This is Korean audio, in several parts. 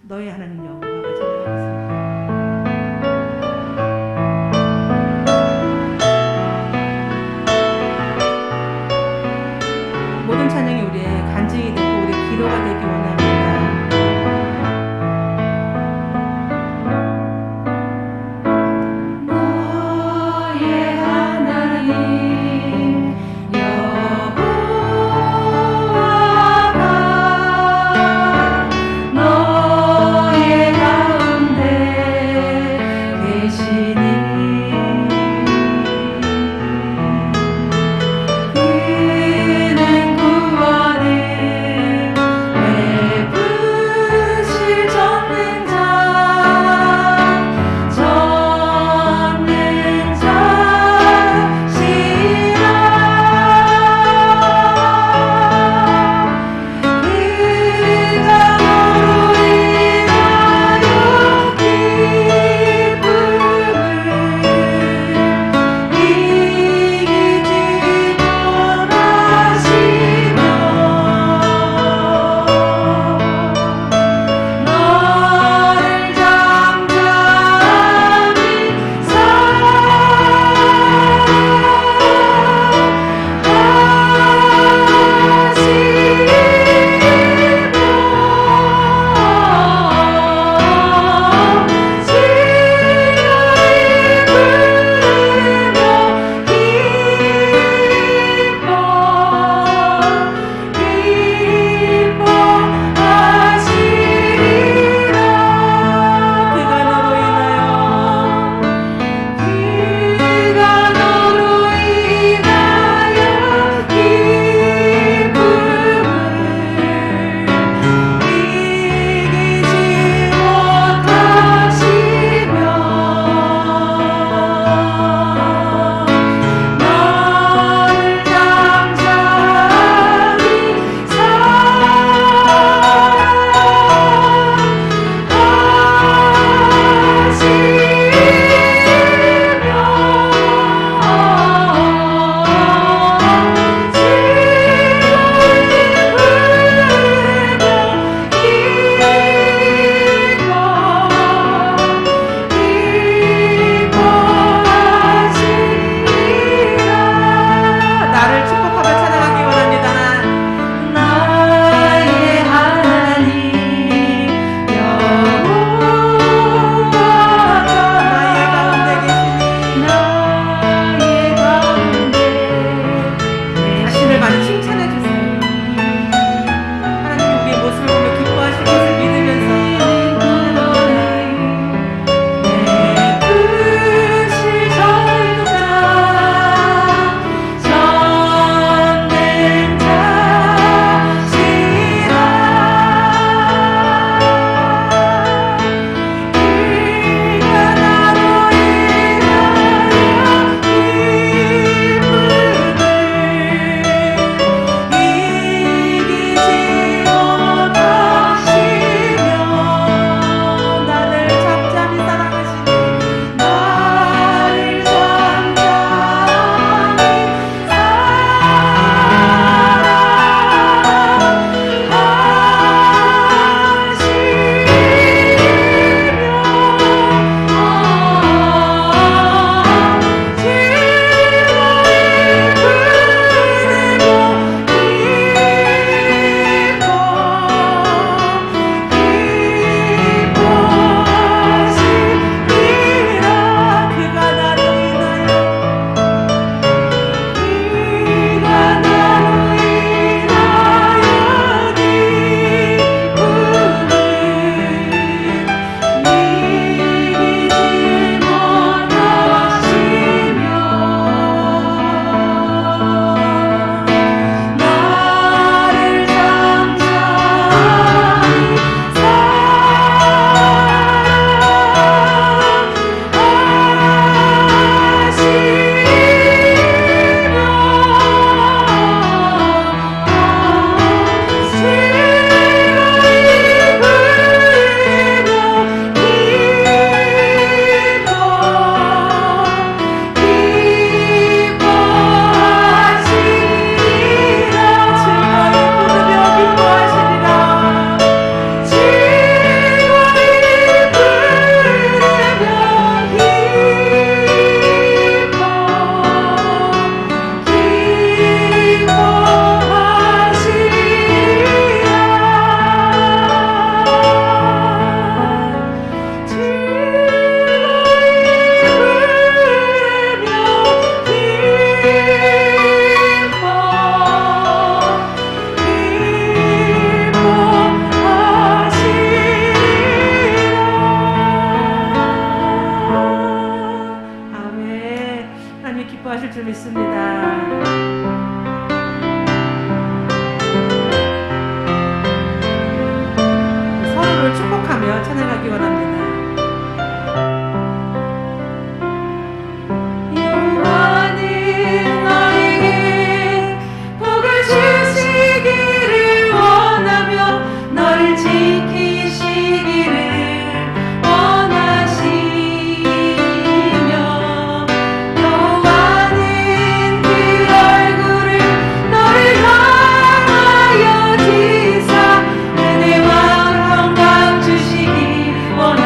너희 하나님 여호와가 찬양하겠습니다. 모든 찬양이 우리의 간증이 되고 우리의 기도가 되기 원합니다. 너의 찬양하기 원합니다. 여호와는 너에게 복을 주시기를 원하며 너를 지키시기를 원하시며 여호와는 그 얼굴을 너를 향하여 드사 은혜와 평강 주시기 원하시며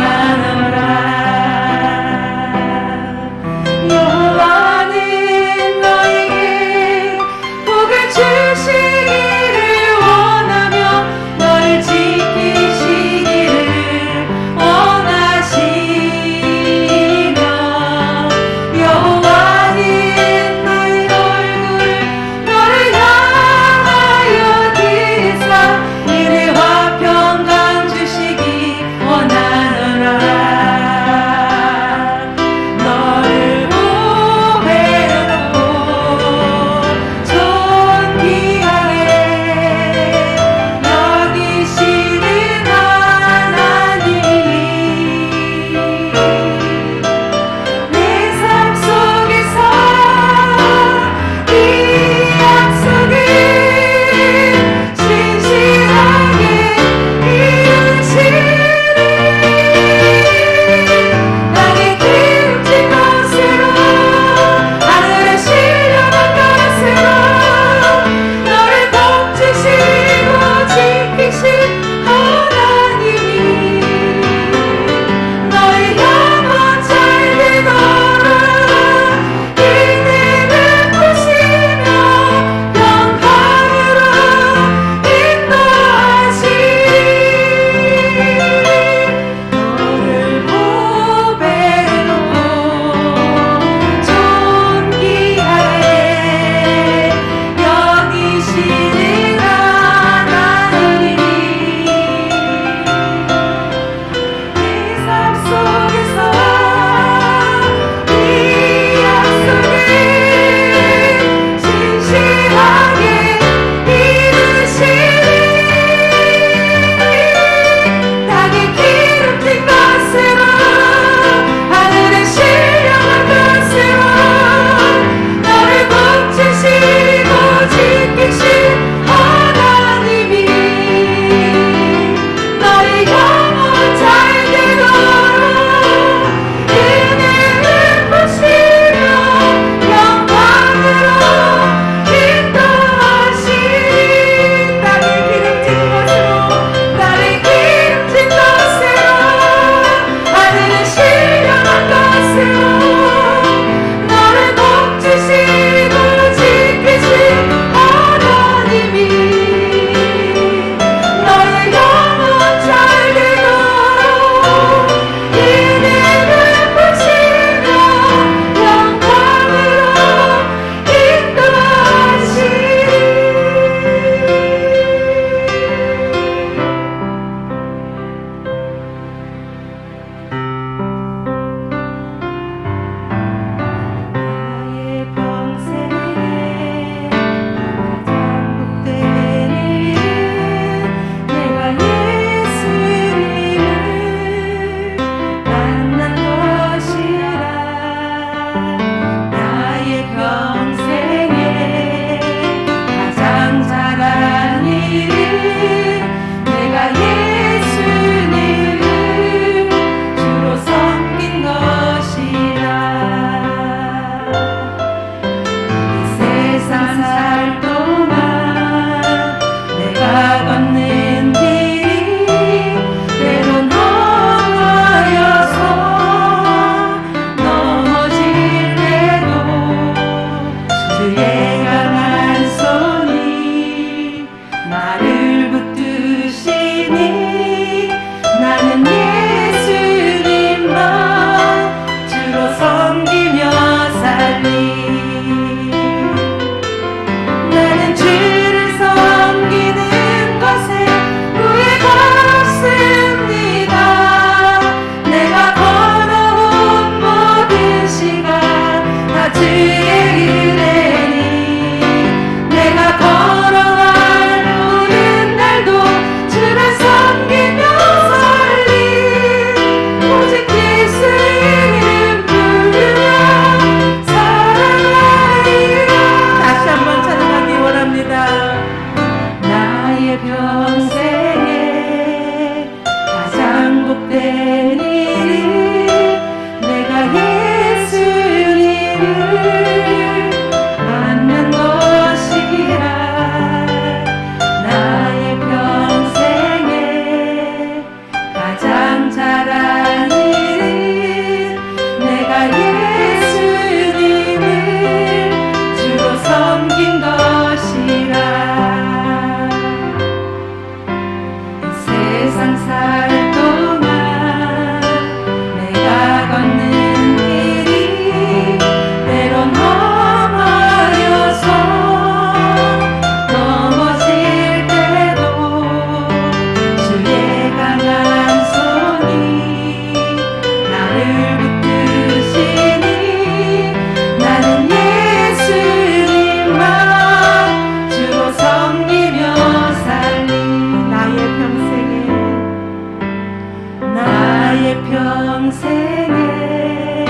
평생에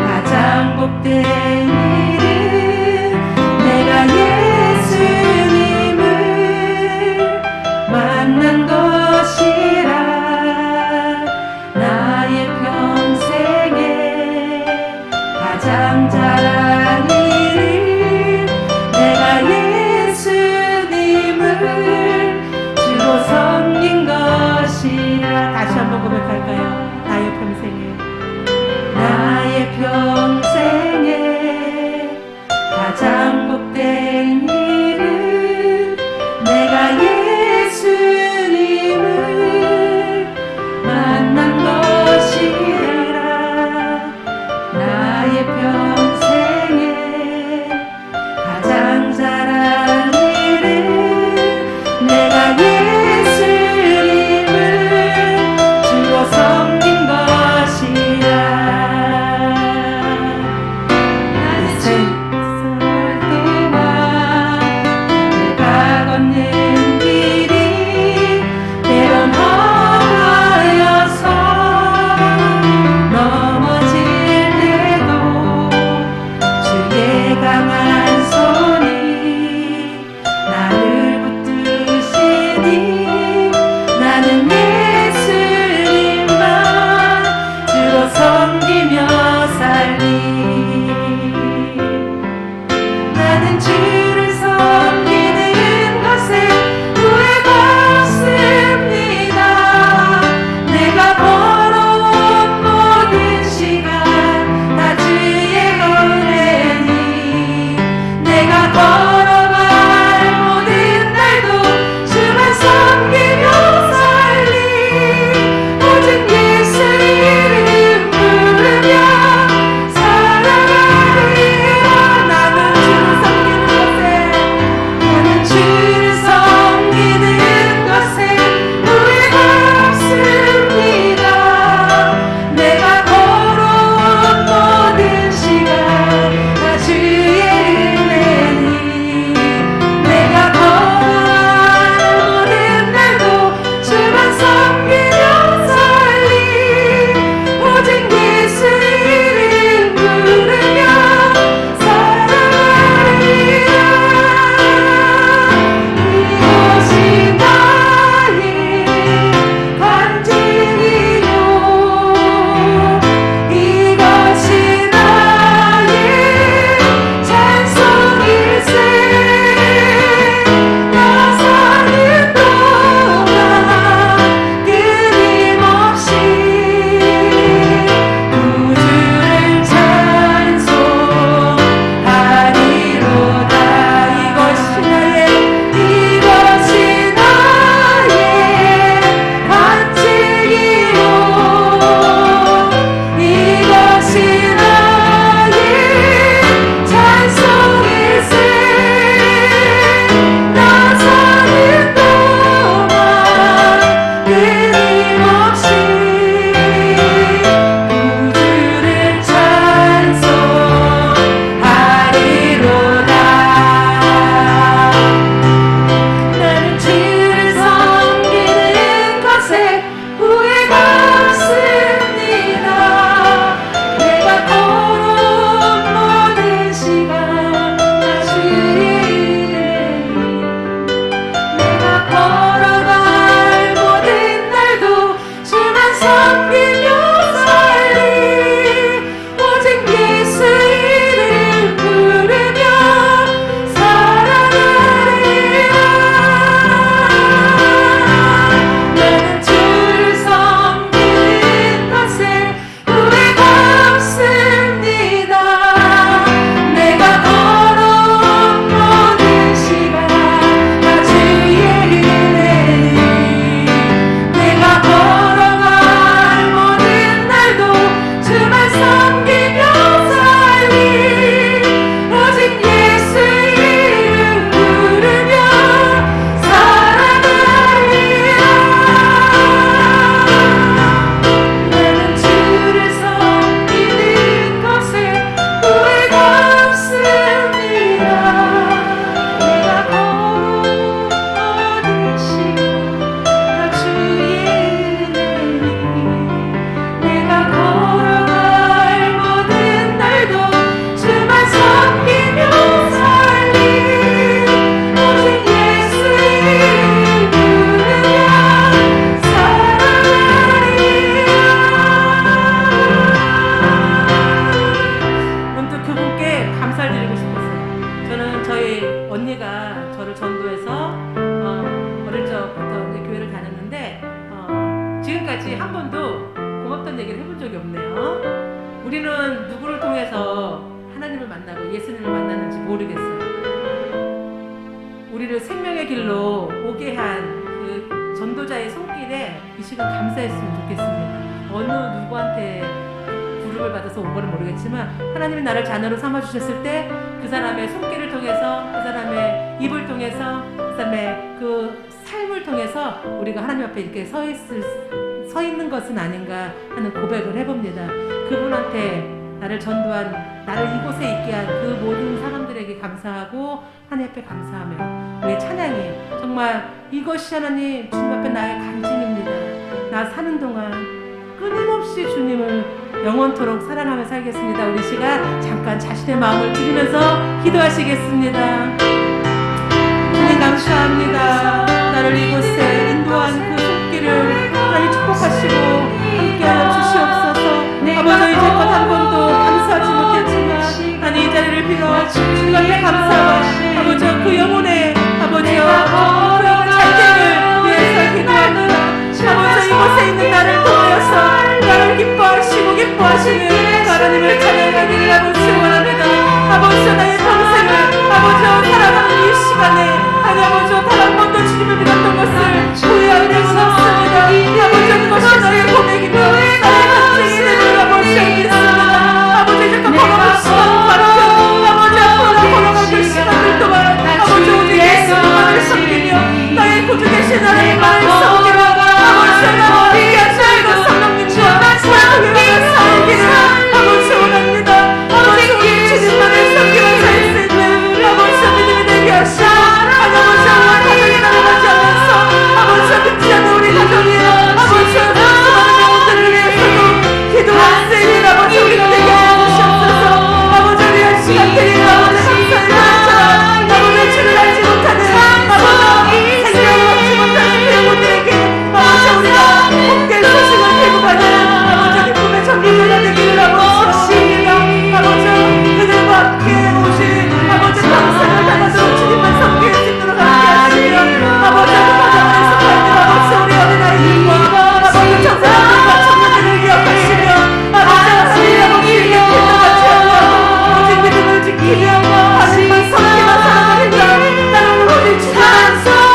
가장 복된 일은 내가 예수님을 만난 것이라. 나의 평생에 가장 잘한 일은 내가 예수님을 주로 섬긴 것이라. 다시 한번 고백할까요? 나의 평생에 나의 평생에 가장 복된 일은 내가 예수님을 만난 것이라. 나의 평생에 가장 잘한 일은 내가 예수님을 주로 섬 이때까지 한 번도 고맙다는 얘기를 해본 적이 없네요. 우리는 누구를 통해서 하나님을 만나고 예수님을 만났는지 모르겠어요. 우리를 생명의 길로 오게 한 그 전도자의 손길에 이 시간 감사했으면 좋겠습니다. 어느 누구한테 부름을 받아서 온 거는 모르겠지만 하나님이 나를 자녀로 삼아주셨을 때 그 사람의 손길을 통해서, 그 사람의 입을 통해서, 그 사람의 그 삶을 통해서 우리가 하나님 앞에 이렇게 서 있는 것은 아닌가 하는 고백을 해봅니다. 그분한테 나를 전도한, 나를 이곳에 있게 한 그 모든 사람들에게 감사하고 하나님 앞에 감사하며 우리의 찬양이 정말 이것이 하나님 주님 앞에 나의 간증입니다. 나 사는 동안 끊임없이 주님을 영원토록 사랑하며 살겠습니다. 우리 시간 잠깐 자신의 마음을 드리면서 기도하시겠습니다. 주님 감사합니다. 나를 이곳에 인도한 그 손길을 하나님 축복하시고 함께하여 주시옵소서. 아버지 이제껏 한 번도 감사하지 못했지만 아니 이 자리를 빌어 주님 앞에 감사와 아버지 그 영혼의 아버지여 그 잘됨을 위해서 기도합니다. 아버지 이곳에 있는 나를 통하여서 나를 기뻐하시고 기뻐하시는 하나님을 찬양하기를 아버지 원합니다. 아버지 나의 평생을 아버지 살아가는 이 시간에 아버지 단 한 번도 주님을 믿었던 것을 후회할 일은 없습니다. 아버지 그것이 나의 고백이며 나의 간증이 되는 아버지 알겠습니다. 아버지 이제껏 걸어갈 시간 많고 아버지 앞으로 걸어갈 그 시간들 동안 아버지 오직 예수님만을 섬기며 나의 구주 되신 하나님만을 섬기며 아버지 하나님 하시고 성령님과 교회가 살기를 아버지 원합니다. 아버지 우리 주님만을 섬기며 살 수 있는 아버지 믿음이 되게 하시고 아버지 가정이 나아가지 않면서 아버지 믿지 않는 우리 가정이 아버지 수많은 영혼들을 위해서도 기도할 수 있는 아버지 우리가 되게 해주시옵소서. 아버지 우리의 시간들이 아버지 감사의 감사 아버지 주를 알지 못하는 아버지 생명을 얻지 못하는 그 영혼들에게 아버지 우리가 복된 소식을 들고 가는 아버지 기쁨의 전도자가 되기를 아버지 원합니다. 아버지 그들과 함께 오신 아버지 평생을 다가서 주님만 섬길 수 있도록 함께 하시며 아버지 그 가정에서 살는 아버지 우리 어린아이들과 아버지 청소년들과 청년들을 기억하시며 아버지 아버지에게 빛나같이 하고 오직 믿음을 지키며 하나님만 섬기며 살아가겠다. 나는 오직 주님만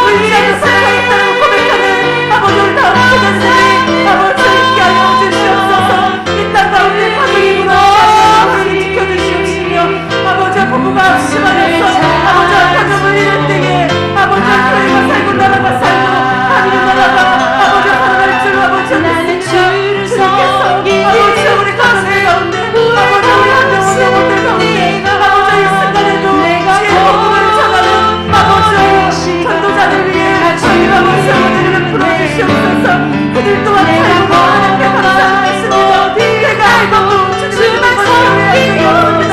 의지하며 살아가겠다고 고백하는 아버지 우리 다 함께 됐으니 아버지 함께 하여 주시옵소서. 이 땅 가운데 가족이 무너져 지켜주시옵시며 아버지 부부가 심하여서 아버지 가정을 이룰 때에 아버지 교회가 살고 나라가 살고 하늘의 나라가 아버지 살아갈 줄 아버지 믿습니다. 주님께서 아버지 우리 가정의 가운데 아버지 우리 한영혼 영혼들 가운데 아버지 이 순간에도 주의 복음을 전하는 아버지 전도자를 위해 주님 아버지 오늘을 풀어주시옵소서. 그들 또한 살고 하나님께 감사하겠습니다. 내가 알고도 주님만 섬기게 하옵니다.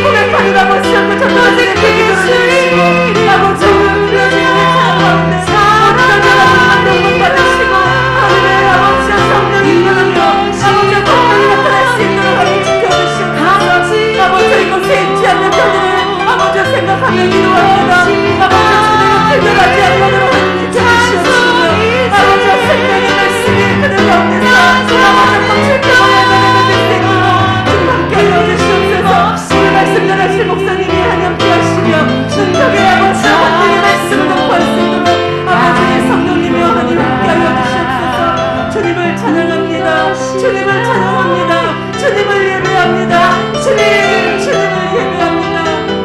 고백하는 아버지 그 전도자들에게 기도해주시고 아버지 우리의 가운데 어떤 여러분 복 받으시고 하늘의 아버지 성령이 임하며 아버지 공간이 나타날 수 있도록 하나님 지켜주시옵소서. 아버지 이곳에 있지 않는 자들을 아버지 생각하며 기도합니다. 아버지 주님을 들려가지 않도록 하나님 지켜주시옵시며 아버지 생명의 말씀이 그들 가운데서 아버지 거칠게 보내는 데 주님 함께하여 주시옵소서. 오늘 말씀 전하실 목사님이 함께 하시며 능력의 아버지 하나님의 말씀을 공부할 수 있도록 아버지 성령님이 하나님 함께하여 주시옵소서. 주님을 찬양합니다. 주님을 찬양합니다. 주님을 예배합니다. 주님을 예배합니다.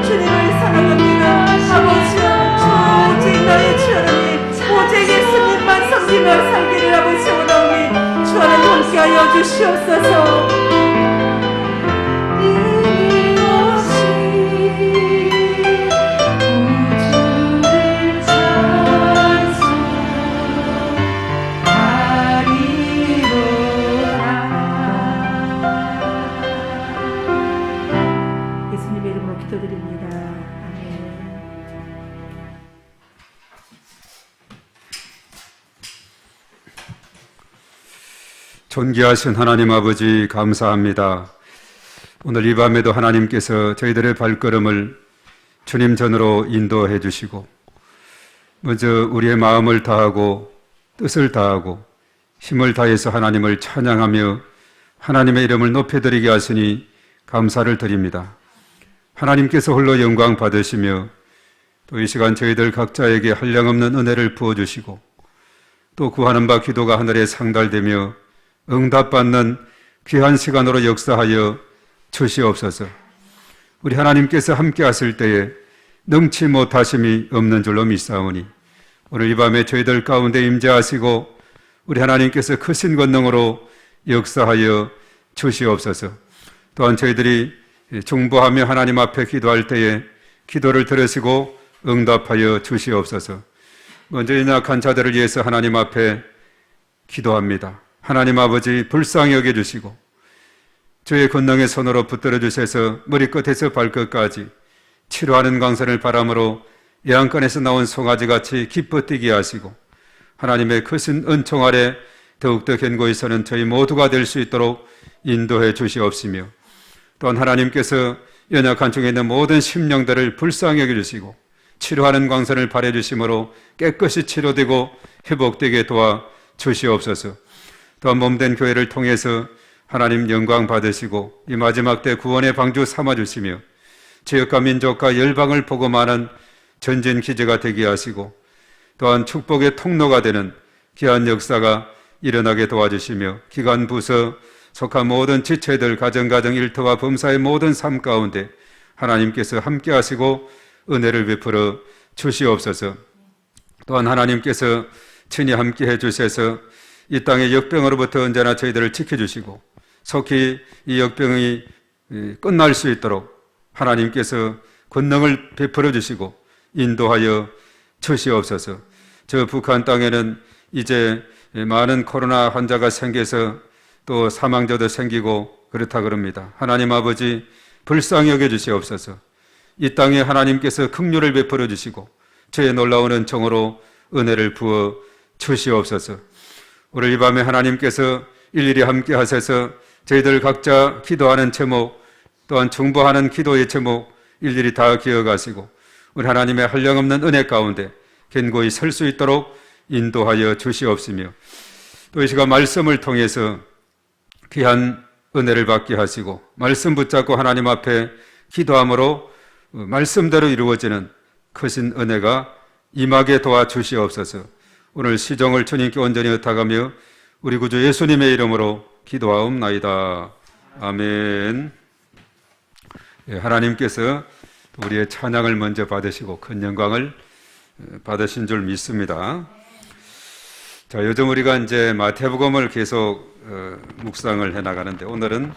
주님을 사랑합니다. 아버지여 오직 나의 주 하나님 오직 예수님만 섬기며 살기를 아버지 원하오니 주 하나님 함께하여 주시옵소서. 예수님의 이름으로 기도드립니다. 아멘. 존귀하신 하나님 아버지 감사합니다. 오늘 이 밤에도 하나님께서 저희들의 발걸음을 주님 전으로 인도해 주시고 먼저 우리의 마음을 다하고 뜻을 다하고 힘을 다해서 하나님을 찬양하며 하나님의 이름을 높여드리게 하시니 감사를 드립니다. 하나님께서 홀로 영광 받으시며 또 이 시간 저희들 각자에게 한량없는 은혜를 부어주시고 또 구하는 바 기도가 하늘에 상달되며 응답받는 귀한 시간으로 역사하여 주시옵소서. 우리 하나님께서 함께 하실 때에 능치 못하심이 없는 줄로 믿사오니 오늘 이 밤에 저희들 가운데 임재하시고 우리 하나님께서 크신 권능으로 역사하여 주시옵소서. 또한 저희들이 중보하며 하나님 앞에 기도할 때에 기도를 들으시고 응답하여 주시옵소서. 먼저 이 약한 자들을 위해서 하나님 앞에 기도합니다. 하나님 아버지 불쌍히 여겨주시고 주의 권능의 손으로 붙들어 주셔서 머리끝에서 발끝까지 치료하는 강선을 바람으로 예안간에서 나온 송아지같이 기뻐 뛰게 하시고 하나님의 크신 은총 아래 더욱더 견고히 서는 저희 모두가 될 수 있도록 인도해 주시옵시며 또한 하나님께서 연약한 중에 있는 모든 심령들을 불쌍히 여겨주시고 치료하는 광선을 발해 주심으로 깨끗이 치료되고 회복되게 도와 주시옵소서. 또한 몸된 교회를 통해서 하나님 영광 받으시고 이 마지막 때 구원의 방주 삼아주시며 지역과 민족과 열방을 복음하는 전진 기제가 되게 하시고 또한 축복의 통로가 되는 귀한 역사가 일어나게 도와주시며 기관 부서 속한 모든 지체들 가정 일터와 범사의 모든 삶 가운데 하나님께서 함께 하시고 은혜를 베풀어 주시옵소서. 또한 하나님께서 친히 함께 해주셔서 이 땅의 역병으로부터 언제나 저희들을 지켜주시고 속히 이 역병이 끝날 수 있도록 하나님께서 권능을 베풀어 주시고 인도하여 주시옵소서. 저 북한 땅에는 이제 많은 코로나 환자가 생겨서 또 사망자도 생기고 그렇다 그럽니다. 하나님 아버지 불쌍히 여겨주시옵소서. 이 땅에 하나님께서 긍휼을 베풀어 주시고 저의 놀라운 은총으로 은혜를 부어 주시옵소서. 오늘 이 밤에 하나님께서 일일이 함께 하셔서 저희들 각자 기도하는 제목 또한 중보하는 기도의 제목 일일이 다 기억하시고 우리 하나님의 한량없는 은혜 가운데 견고히 설 수 있도록 인도하여 주시옵시며 또 이 시간 말씀을 통해서 귀한 은혜를 받게 하시고 말씀 붙잡고 하나님 앞에 기도함으로 말씀대로 이루어지는 크신 은혜가 임하게 도와주시옵소서. 오늘 시정을 주님께 온전히 의탁하며 우리 구주 예수님의 이름으로 기도하옵나이다. 아멘. 하나님께서 우리의 찬양을 먼저 받으시고 큰 영광을 받으신 줄 믿습니다. 자, 요즘 우리가 이제 마태복음을 계속 묵상을 해 나가는데 오늘은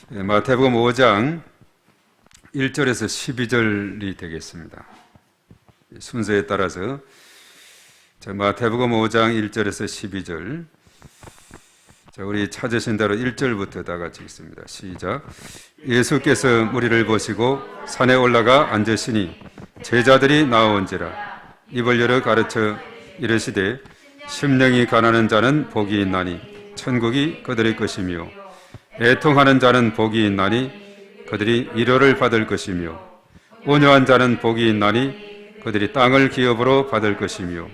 마태복음 5장 1절에서 12절이 되겠습니다. 순서에 따라서 자, 마태복음 5장 1절에서 12절. 자, 우리 찾으신 대로 1절부터 다 같이 읽습니다. 시작. 예수께서 무리를 보시고 산에 올라가 앉으시니 제자들이 나온지라 입을 열어 가르쳐 이르시되 심령이 가난한 자는 복이 있나니 천국이 그들의 것이며 애통하는 자는 복이 있나니 그들이 위로를 받을 것이며 온유한 자는 복이 있나니 그들이 땅을 기업으로 받을 것이며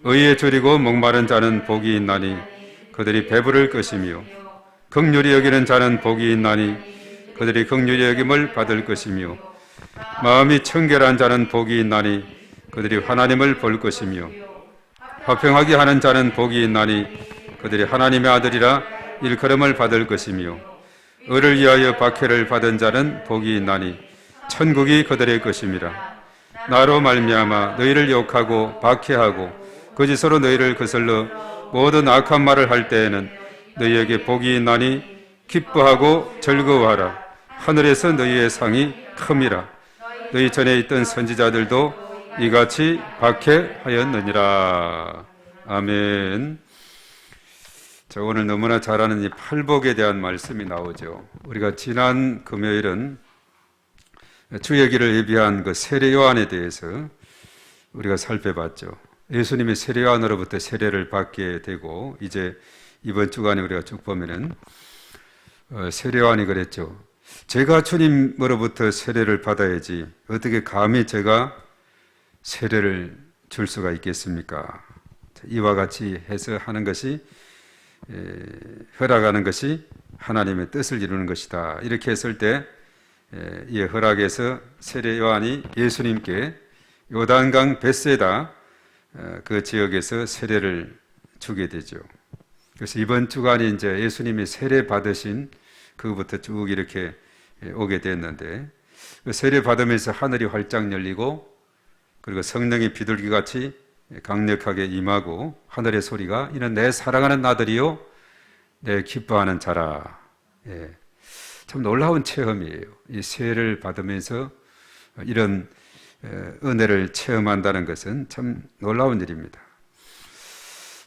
의에 줄이고 목마른 자는 복이 있나니 그들이 배부를 것이며 긍휼히 여기는 자는 복이 있나니 그들이 긍휼히 여김을 받을 것이며 마음이 청결한 자는 복이 있나니 그들이 하나님을 볼 것이며 화평하게 하는 자는 복이 있나니 그들이 하나님의 아들이라 일컬음을 받을 것이며 의를 위하여 박해를 받은 자는 복이 있나니 천국이 그들의 것임이라. 나로 말미암아 너희를 욕하고 박해하고 거짓으로 너희를 거슬러 모든 악한 말을 할 때에는 너희에게 복이 있나니 기뻐하고 즐거워하라. 하늘에서 너희의 상이 큼이라. 너희 전에 있던 선지자들도 이같이 박해하였느니라. 아멘. 자, 오늘 너무나 잘 아는 이 팔복에 대한 말씀이 나오죠. 우리가 지난 금요일은 주의 길을 예비한 그 세례 요한에 대해서 우리가 살펴봤죠. 예수님이 세례 요한으로부터 세례를 받게 되고 이제 이번 주간에 우리가 쭉 보면은 세례 요한이 그랬죠. 제가 주님으로부터 세례를 받아야지 어떻게 감히 제가 세례를 줄 수가 있겠습니까? 이와 같이 해서 하는 것이 허락하는 것이 하나님의 뜻을 이루는 것이다. 이렇게 했을 때 이 허락에서 세례 요한이 예수님께 요단강 벳세다 그 지역에서 세례를 주게 되죠. 그래서 이번 주간이 이제 예수님이 세례 받으신 그부터 쭉 이렇게 오게 됐는데, 그 세례 받으면서 하늘이 활짝 열리고 그리고 성령이 비둘기같이 강력하게 임하고 하늘의 소리가 이는 내 사랑하는 아들이요 내 기뻐하는 자라. 참 놀라운 체험이에요. 이 세례를 받으면서 이런 은혜를 체험한다는 것은 참 놀라운 일입니다.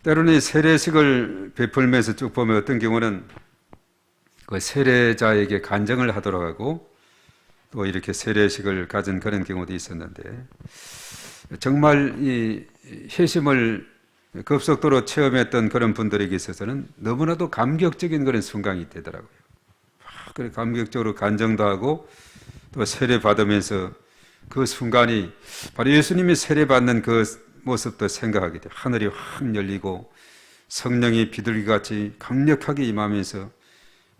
때로는 이 세례식을 베풀면서 쭉 보면 어떤 경우는 그 세례자에게 간증을 하도록 하고 또 이렇게 세례식을 가진 그런 경우도 있었는데, 정말 이 회심을 급속도로 체험했던 그런 분들에게 있어서는 너무나도 감격적인 그런 순간이 되더라고요. 그래 감격적으로 간증도 하고 또 세례 받으면서 그 순간이 바로 예수님이 세례 받는 그 모습도 생각하게 돼요. 하늘이 확 열리고 성령이 비둘기같이 강력하게 임하면서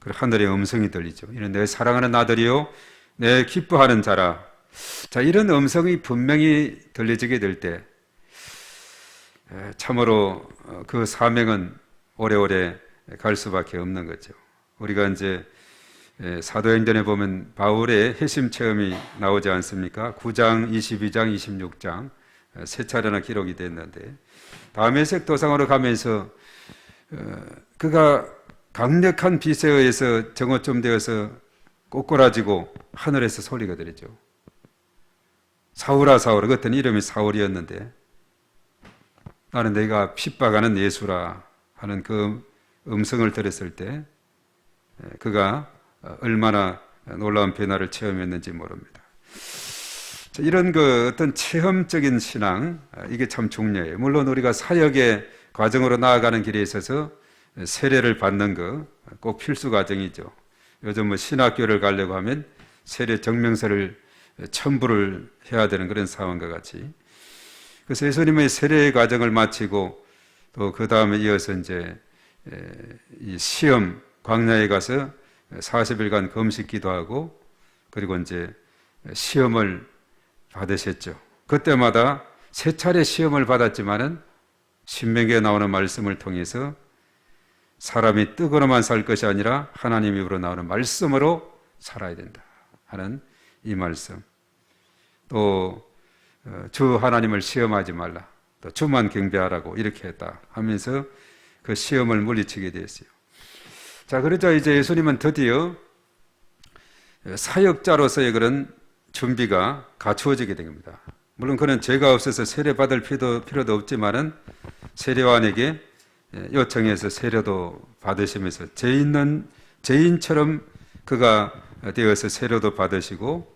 그 하늘의 음성이 들리죠. 이는 내 사랑하는 아들이요 내 기뻐하는 자라. 자, 이런 음성이 분명히 들려지게 될 때 참으로 그 사명은 오래오래 갈 수밖에 없는 거죠. 우리가 이제 사도행전에 보면 바울의 회심 체험이 나오지 않습니까? 9장, 22장, 26장 세 차례나 기록이 됐는데, 다음의 색도상으로 가면서 그가 강력한 빛에 의해서 정오쯤 되어서 꼬꾸라지고 하늘에서 소리가 들리죠. 사울아 사울아. 그때는 이름이 사울이었는데 나는 내가 핍박하는 예수라 하는 그 음성을 들었을 때 그가 얼마나 놀라운 변화를 체험했는지 모릅니다. 이런 그 어떤 체험적인 신앙, 이게 참 중요해요. 물론 우리가 사역의 과정으로 나아가는 길에 있어서 세례를 받는 거 꼭 필수 과정이죠. 요즘 뭐 신학교를 가려고 하면 세례 증명서를 첨부를 해야 되는 그런 상황과 같이. 그래서 예수님의 세례의 과정을 마치고 또 그 다음에 이어서 이제 이 시험 광야에 가서 40일간 금식 기도하고 그리고 이제 시험을 받으셨죠. 그때마다 세 차례 시험을 받았지만은 신명기에 나오는 말씀을 통해서 사람이 떡으로만 살 것이 아니라 하나님 입으로 나오는 말씀으로 살아야 된다 하는 이 말씀. 또 주 하나님을 시험하지 말라. 또 주만 경배하라고 이렇게 했다 하면서 그 시험을 물리치게 됐어요. 자, 그러자 이제 예수님은 드디어 사역자로서의 그런 준비가 갖추어지게 된 겁니다. 물론 그는 죄가 없어서 세례 받을 필요도 없지만은 세례요한에게 요청해서 세례도 받으시면서 죄인처럼 그가 되어서 세례도 받으시고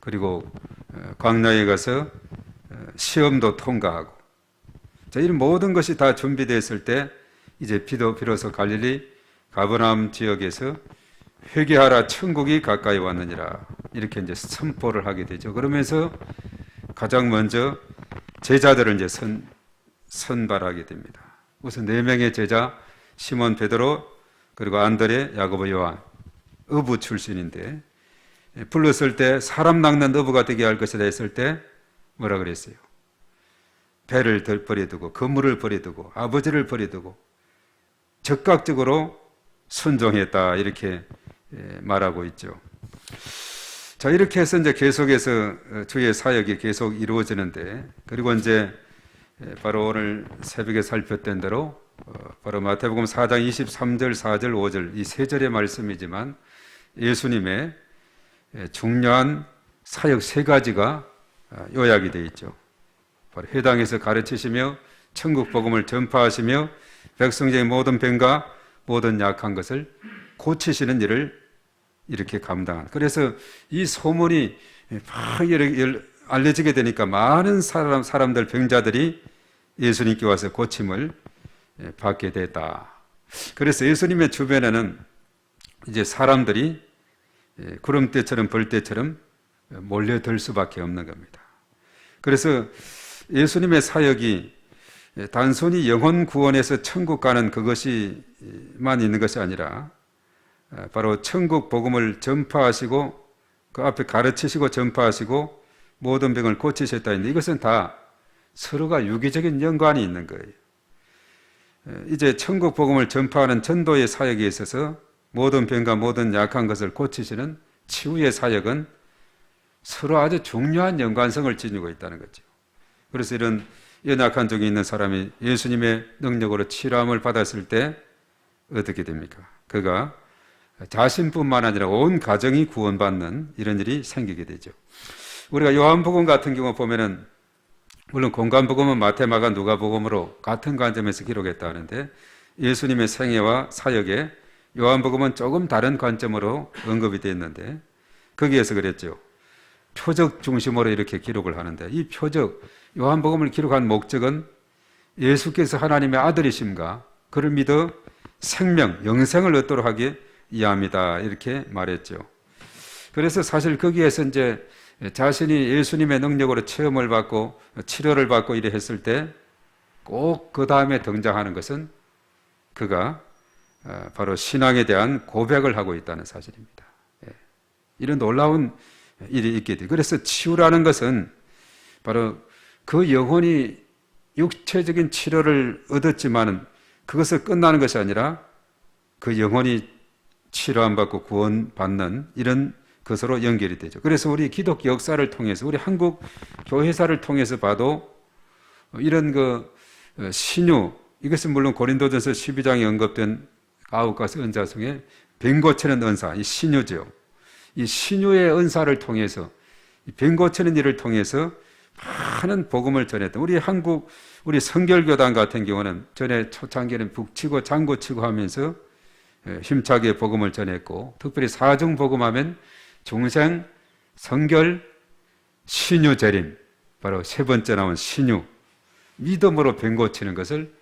그리고 광야에 가서 시험도 통과하고, 자, 이런 모든 것이 다 준비됐을 때 이제 비로소 갈릴리 가버나움 지역에서 회개하라 천국이 가까이 왔느니라 이렇게 이제 선포를 하게 되죠. 그러면서 가장 먼저 제자들을 이제 선발하게 됩니다. 우선 4명의 제자 시몬 베드로 그리고 안드레 야고보 요한, 어부 출신인데 불렀을 때 사람 낚는 어부가 되게 할 것이다 했을 때 뭐라 그랬어요? 배를 버려두고 그물을 버려두고 아버지를 버려두고 적극적으로 순종했다 이렇게 말하고 있죠. 자, 이렇게 해서 이제 계속해서 주의 사역이 계속 이루어지는데, 그리고 이제 바로 오늘 새벽에 살폈던 대로 바로 마태복음 4장 23절, 4절, 5절 이 세 절의 말씀이지만 예수님의 중요한 사역 세 가지가 요약이 되어 있죠. 바로 회당에서 가르치시며 천국 복음을 전파하시며 백성중의 모든 병과 모든 약한 것을 고치시는 일을 이렇게 감당한. 그래서 이 소문이 막 알려지게 되니까 많은 사람들 병자들이 예수님께 와서 고침을 받게 됐다. 그래서 예수님의 주변에는 이제 사람들이 구름대처럼 벌떼처럼 몰려들 수밖에 없는 겁니다. 그래서 예수님의 사역이 단순히 영혼 구원에서 천국 가는 그것이만 있는 것이 아니라 바로 천국 복음을 전파하시고 그 앞에 가르치시고 전파하시고 모든 병을 고치셨다 했는데 이것은 다 서로가 유기적인 연관이 있는 거예요. 이제 천국 복음을 전파하는 전도의 사역에 있어서 모든 병과 모든 약한 것을 고치시는 치유의 사역은 서로 아주 중요한 연관성을 지니고 있다는 거죠. 그래서 이런 연약한 쪽에 있는 사람이 예수님의 능력으로 치료함을 받았을 때 어떻게 됩니까? 그가 자신뿐만 아니라 온 가정이 구원받는 이런 일이 생기게 되죠. 우리가 요한복음 같은 경우 보면은 물론 공관복음은 마태, 마가, 누가복음으로 같은 관점에서 기록했다 하는데 예수님의 생애와 사역에 요한복음은 조금 다른 관점으로 언급이 되어 있는데 거기에서 그랬죠. 표적 중심으로 이렇게 기록을 하는데 이 표적, 요한복음을 기록한 목적은 예수께서 하나님의 아들이심과 그를 믿어 생명, 영생을 얻도록 하기 위함이다 이렇게 말했죠. 그래서 사실 거기에서 이제 자신이 예수님의 능력으로 체험을 받고 치료를 받고 이래 했을 때 꼭 그 다음에 등장하는 것은 그가 바로 신앙에 대한 고백을 하고 있다는 사실입니다. 이런 놀라운 일이 있게 돼요. 그래서 치유라는 것은 바로 그 영혼이 육체적인 치료를 얻었지만은 그것을 끝나는 것이 아니라 그 영혼이 치료안 받고 구원받는 이런 것으로 연결이 되죠. 그래서 우리 기독교 역사를 통해서 우리 한국 교회사를 통해서 봐도 이런 그 신유, 이것은 물론 고린도전서 12장에 언급된 9가지 은사 중에 병 고치는 은사, 이 신유죠. 이 신유의 은사를 통해서 병 고치는 일을 통해서 많은 복음을 전했던 우리 한국 우리 성결교단 같은 경우는 전에 초창기에는 북치고 장구치고 하면서 힘차게 복음을 전했고 특별히 사중 복음하면 중생, 성결, 신유 재림 바로 세 번째 나온 신유 믿음으로 병 고치는 것을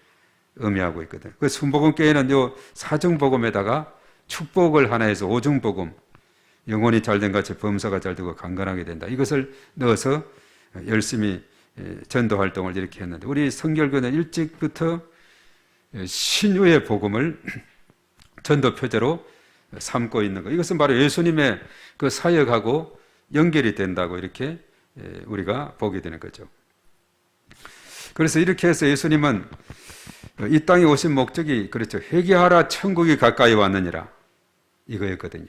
의미하고 있거든요. 그 순복음교회는 요 사중복음에다가 축복을 하나 해서 오중복음 영혼이 잘된 같이 범사가 잘되고 강건하게 된다. 이것을 넣어서 열심히 전도 활동을 이렇게 했는데 우리 성결교는 일찍부터 신유의 복음을 전도 표제로 삼고 있는 것. 이것은 바로 예수님의 그 사역하고 연결이 된다고 이렇게 우리가 보게 되는 거죠. 그래서 이렇게 해서 예수님은 이 땅에 오신 목적이 그렇죠. 회개하라 천국이 가까이 왔느니라 이거였거든요.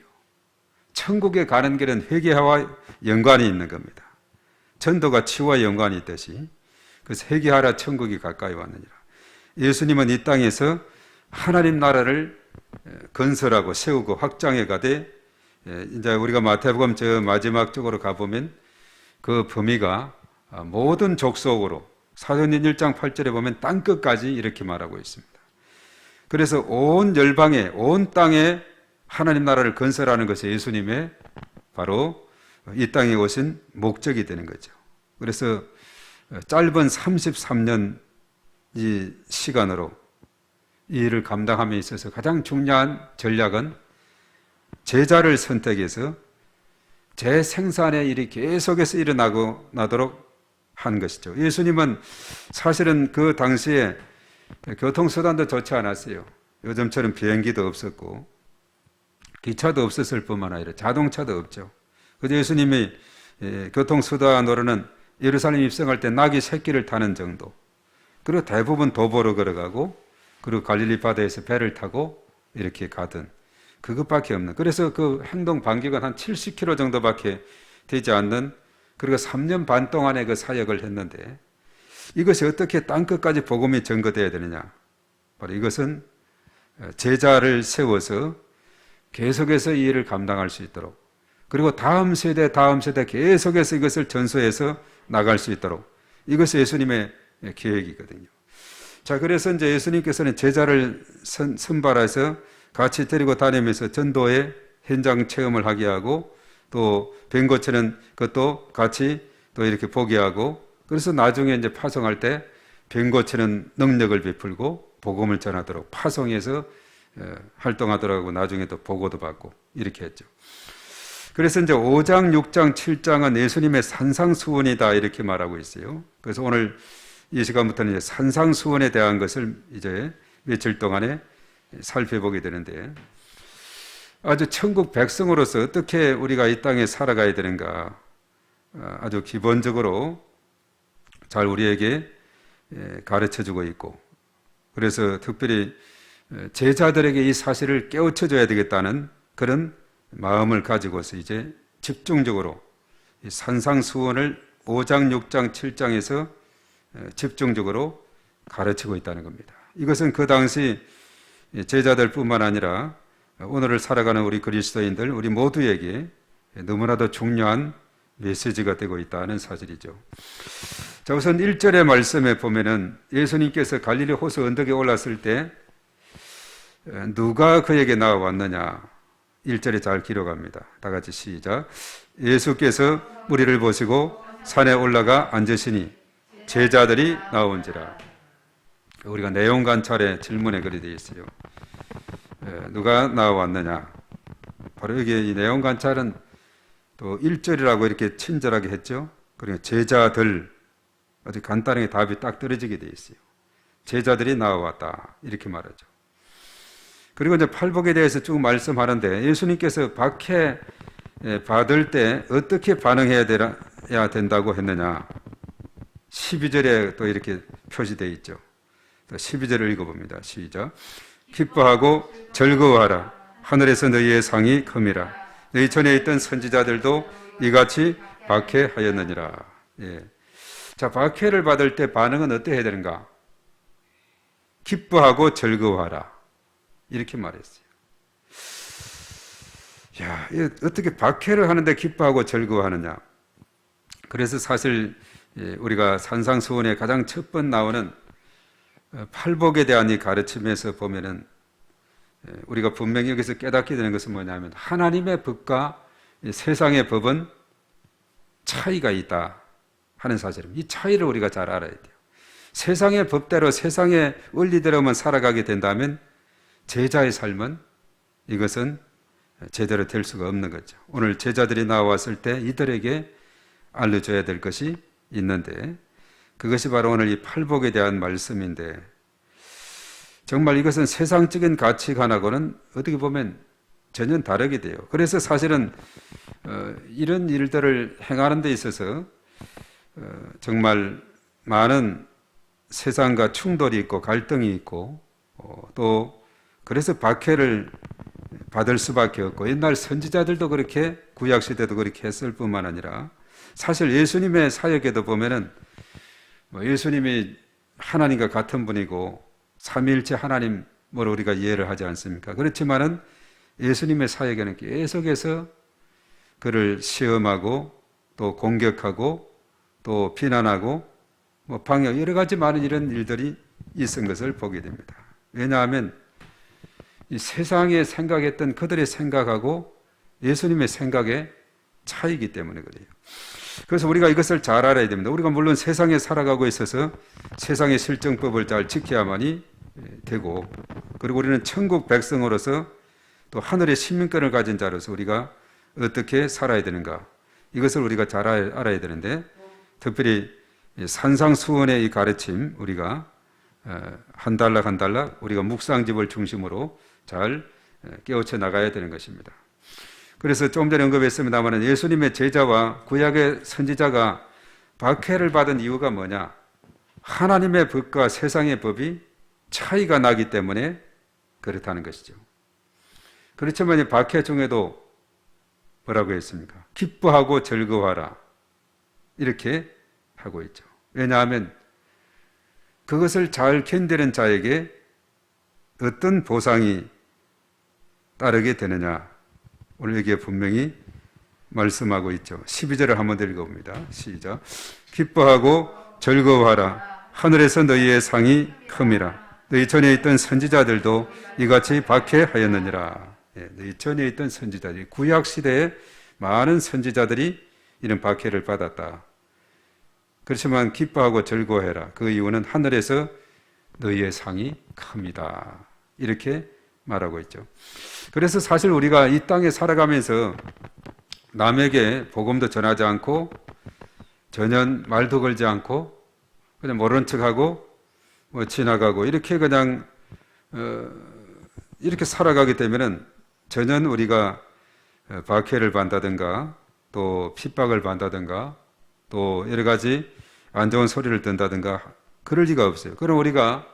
천국에 가는 길은 회개와 연관이 있는 겁니다. 전도가 치유와 연관이 있듯이 그래서 회개하라 천국이 가까이 왔느니라. 예수님은 이 땅에서 하나님 나라를 건설하고 세우고 확장해 가되 이제 우리가 마태복음 저 마지막 쪽으로 가보면 그 범위가 모든 족속으로 사도행전 1장 8절에 보면 땅끝까지 이렇게 말하고 있습니다. 그래서 온 열방에 온 땅에 하나님 나라를 건설하는 것이 예수님의 바로 이 땅에 오신 목적이 되는 거죠. 그래서 짧은 33년 이 시간으로 이 일을 감당함에 있어서 가장 중요한 전략은 제자를 선택해서 재생산의 일이 계속해서 일어나도록 한 것이죠. 예수님은 사실은 그 당시에 교통수단도 좋지 않았어요. 요즘처럼 비행기도 없었고 기차도 없었을 뿐만 아니라 자동차도 없죠. 그래서 예수님이 교통수단으로는 예루살렘 입성할 때 나귀 새끼를 타는 정도, 그리고 대부분 도보로 걸어가고 그리고 갈릴리 바다에서 배를 타고 이렇게 가던 그것밖에 없는, 그래서 그 행동 반경은 한 70km 정도밖에 되지 않는, 그리고 3년 반 동안의 그 사역을 했는데 이것이 어떻게 땅끝까지 복음이 전거되어야 되느냐? 바로 이것은 제자를 세워서 계속해서 이 일을 감당할 수 있도록, 그리고 다음 세대 계속해서 이것을 전수해서 나갈 수 있도록, 이것이 예수님의 계획이거든요. 자, 그래서 이제 예수님께서는 제자를 선발해서 같이 데리고 다니면서 전도의 현장 체험을 하게 하고 또 병 고치는 것도 같이 또 이렇게 보게 하고, 그래서 나중에 이제 파송할 때 병 고치는 능력을 베풀고 복음을 전하도록 파송해서 활동하도록 하고 나중에 또 보고도 받고 이렇게 했죠. 그래서 이제 5장, 6장, 7장은 예수님의 산상수훈이다 이렇게 말하고 있어요. 그래서 오늘 이 시간부터는 이제 산상수훈에 대한 것을 이제 며칠 동안에 살펴보게 되는데, 아주 천국 백성으로서 어떻게 우리가 이 땅에 살아가야 되는가, 아주 기본적으로 잘 우리에게 가르쳐주고 있고, 그래서 특별히 제자들에게 이 사실을 깨우쳐줘야 되겠다는 그런 마음을 가지고서 이제 집중적으로 이 산상수훈을 5장, 6장, 7장에서 집중적으로 가르치고 있다는 겁니다. 이것은 그 당시 제자들뿐만 아니라 오늘을 살아가는 우리 그리스도인들, 우리 모두에게 너무나도 중요한 메시지가 되고 있다는 사실이죠. 자, 우선 1절의 말씀에 보면은 예수님께서 갈릴리 호수 언덕에 올랐을 때 누가 그에게 나와왔느냐, 1절에 잘 기록합니다. 다 같이 시작. 예수께서 무리를 보시고 산에 올라가 앉으시니 제자들이 나온지라. 우리가 내용 관찰의 질문에 그리 되어 있어요. 누가 나와왔느냐. 바로 여기 이 내용 관찰은 또 1절이라고 이렇게 친절하게 했죠. 그러니까 제자들, 아주 간단하게 답이 딱 떨어지게 되어 있어요. 제자들이 나와왔다, 이렇게 말하죠. 그리고 이제 팔복에 대해서 쭉 말씀하는데, 예수님께서 박해 받을 때 어떻게 반응해야 된다고 했느냐, 12절에 또 이렇게 표시되어 있죠. 12절을 읽어봅니다. 시작. 기뻐하고 즐거워하라. 하늘에서 너희의 상이 큼이라. 너희 전에 있던 선지자들도 이같이 박해하였느니라. 예. 자, 박해를 받을 때 반응은 어떻게 해야 되는가? 기뻐하고 즐거워하라, 이렇게 말했어요. 야, 어떻게 박해를 하는데 기뻐하고 즐거워하느냐? 그래서 사실 우리가 산상수훈에 가장 첫 번 나오는 팔복에 대한 이 가르침에서 보면은 우리가 분명히 여기서 깨닫게 되는 것은 뭐냐면, 하나님의 법과 세상의 법은 차이가 있다 하는 사실입니다. 이 차이를 우리가 잘 알아야 돼요. 세상의 법대로, 세상의 원리대로만 살아가게 된다면 제자의 삶은 이것은 제대로 될 수가 없는 거죠. 오늘 제자들이 나왔을 때 이들에게 알려줘야 될 것이 있는데, 그것이 바로 오늘 이 팔복에 대한 말씀인데, 정말 이것은 세상적인 가치관하고는 어떻게 보면 전혀 다르게 돼요. 그래서 사실은 이런 일들을 행하는 데 있어서 정말 많은 세상과 충돌이 있고 갈등이 있고, 또 그래서 박해를 받을 수밖에 없고, 옛날 선지자들도 그렇게, 구약시대도 그렇게 했을 뿐만 아니라 사실 예수님의 사역에도 보면은 예수님이 하나님과 같은 분이고 삼위일체 하나님으로 우리가 이해를 하지 않습니까? 그렇지만은 예수님의 사역에는 계속해서 그를 시험하고 또 공격하고 또 비난하고 방역, 여러 가지 많은 이런 일들이 있은 것을 보게 됩니다. 왜냐하면 이 세상에 생각했던 그들의 생각하고 예수님의 생각의 차이기 때문에 그래요. 그래서 우리가 이것을 잘 알아야 됩니다. 우리가 물론 세상에 살아가고 있어서 세상의 실정법을 잘 지켜야만이 되고, 그리고 우리는 천국 백성으로서 또 하늘의 시민권을 가진 자로서 우리가 어떻게 살아야 되는가, 이것을 우리가 잘 알아야 되는데, 특별히 산상수훈의 이 가르침, 우리가 한 달락 한 달락 우리가 묵상집을 중심으로 잘 깨우쳐 나가야 되는 것입니다. 그래서 조금 전에 언급했습니다만 예수님의 제자와 구약의 선지자가 박해를 받은 이유가 뭐냐? 하나님의 법과 세상의 법이 차이가 나기 때문에 그렇다는 것이죠. 그렇지만 이 박해 중에도 뭐라고 했습니까? 기뻐하고 즐거워하라, 이렇게 하고 있죠. 왜냐하면 그것을 잘 견디는 자에게 어떤 보상이 따르게 되느냐, 오늘 여기에 분명히 말씀하고 있죠. 12절을 한번 더 읽어봅니다. 시작. 기뻐하고 즐거워하라. 하늘에서 너희의 상이 큼이라. 너희 전에 있던 선지자들도 이같이 박해하였느니라. 너희 전에 있던 선지자들이, 구약시대에 많은 선지자들이 이런 박해를 받았다. 그렇지만 기뻐하고 즐거워해라. 그 이유는 하늘에서 너희의 상이 큽니다, 이렇게 말하고 있죠. 그래서 사실 우리가 이 땅에 살아가면서 남에게 복음도 전하지 않고 전혀 말도 걸지 않고 그냥 모른 척하고 뭐 지나가고 이렇게 그냥 이렇게 살아가게 되면은 전혀 우리가 박해를 받는다든가 또 핍박을 받는다든가 또 여러 가지 안 좋은 소리를 듣는다든가 그럴 리가 없어요. 그럼 우리가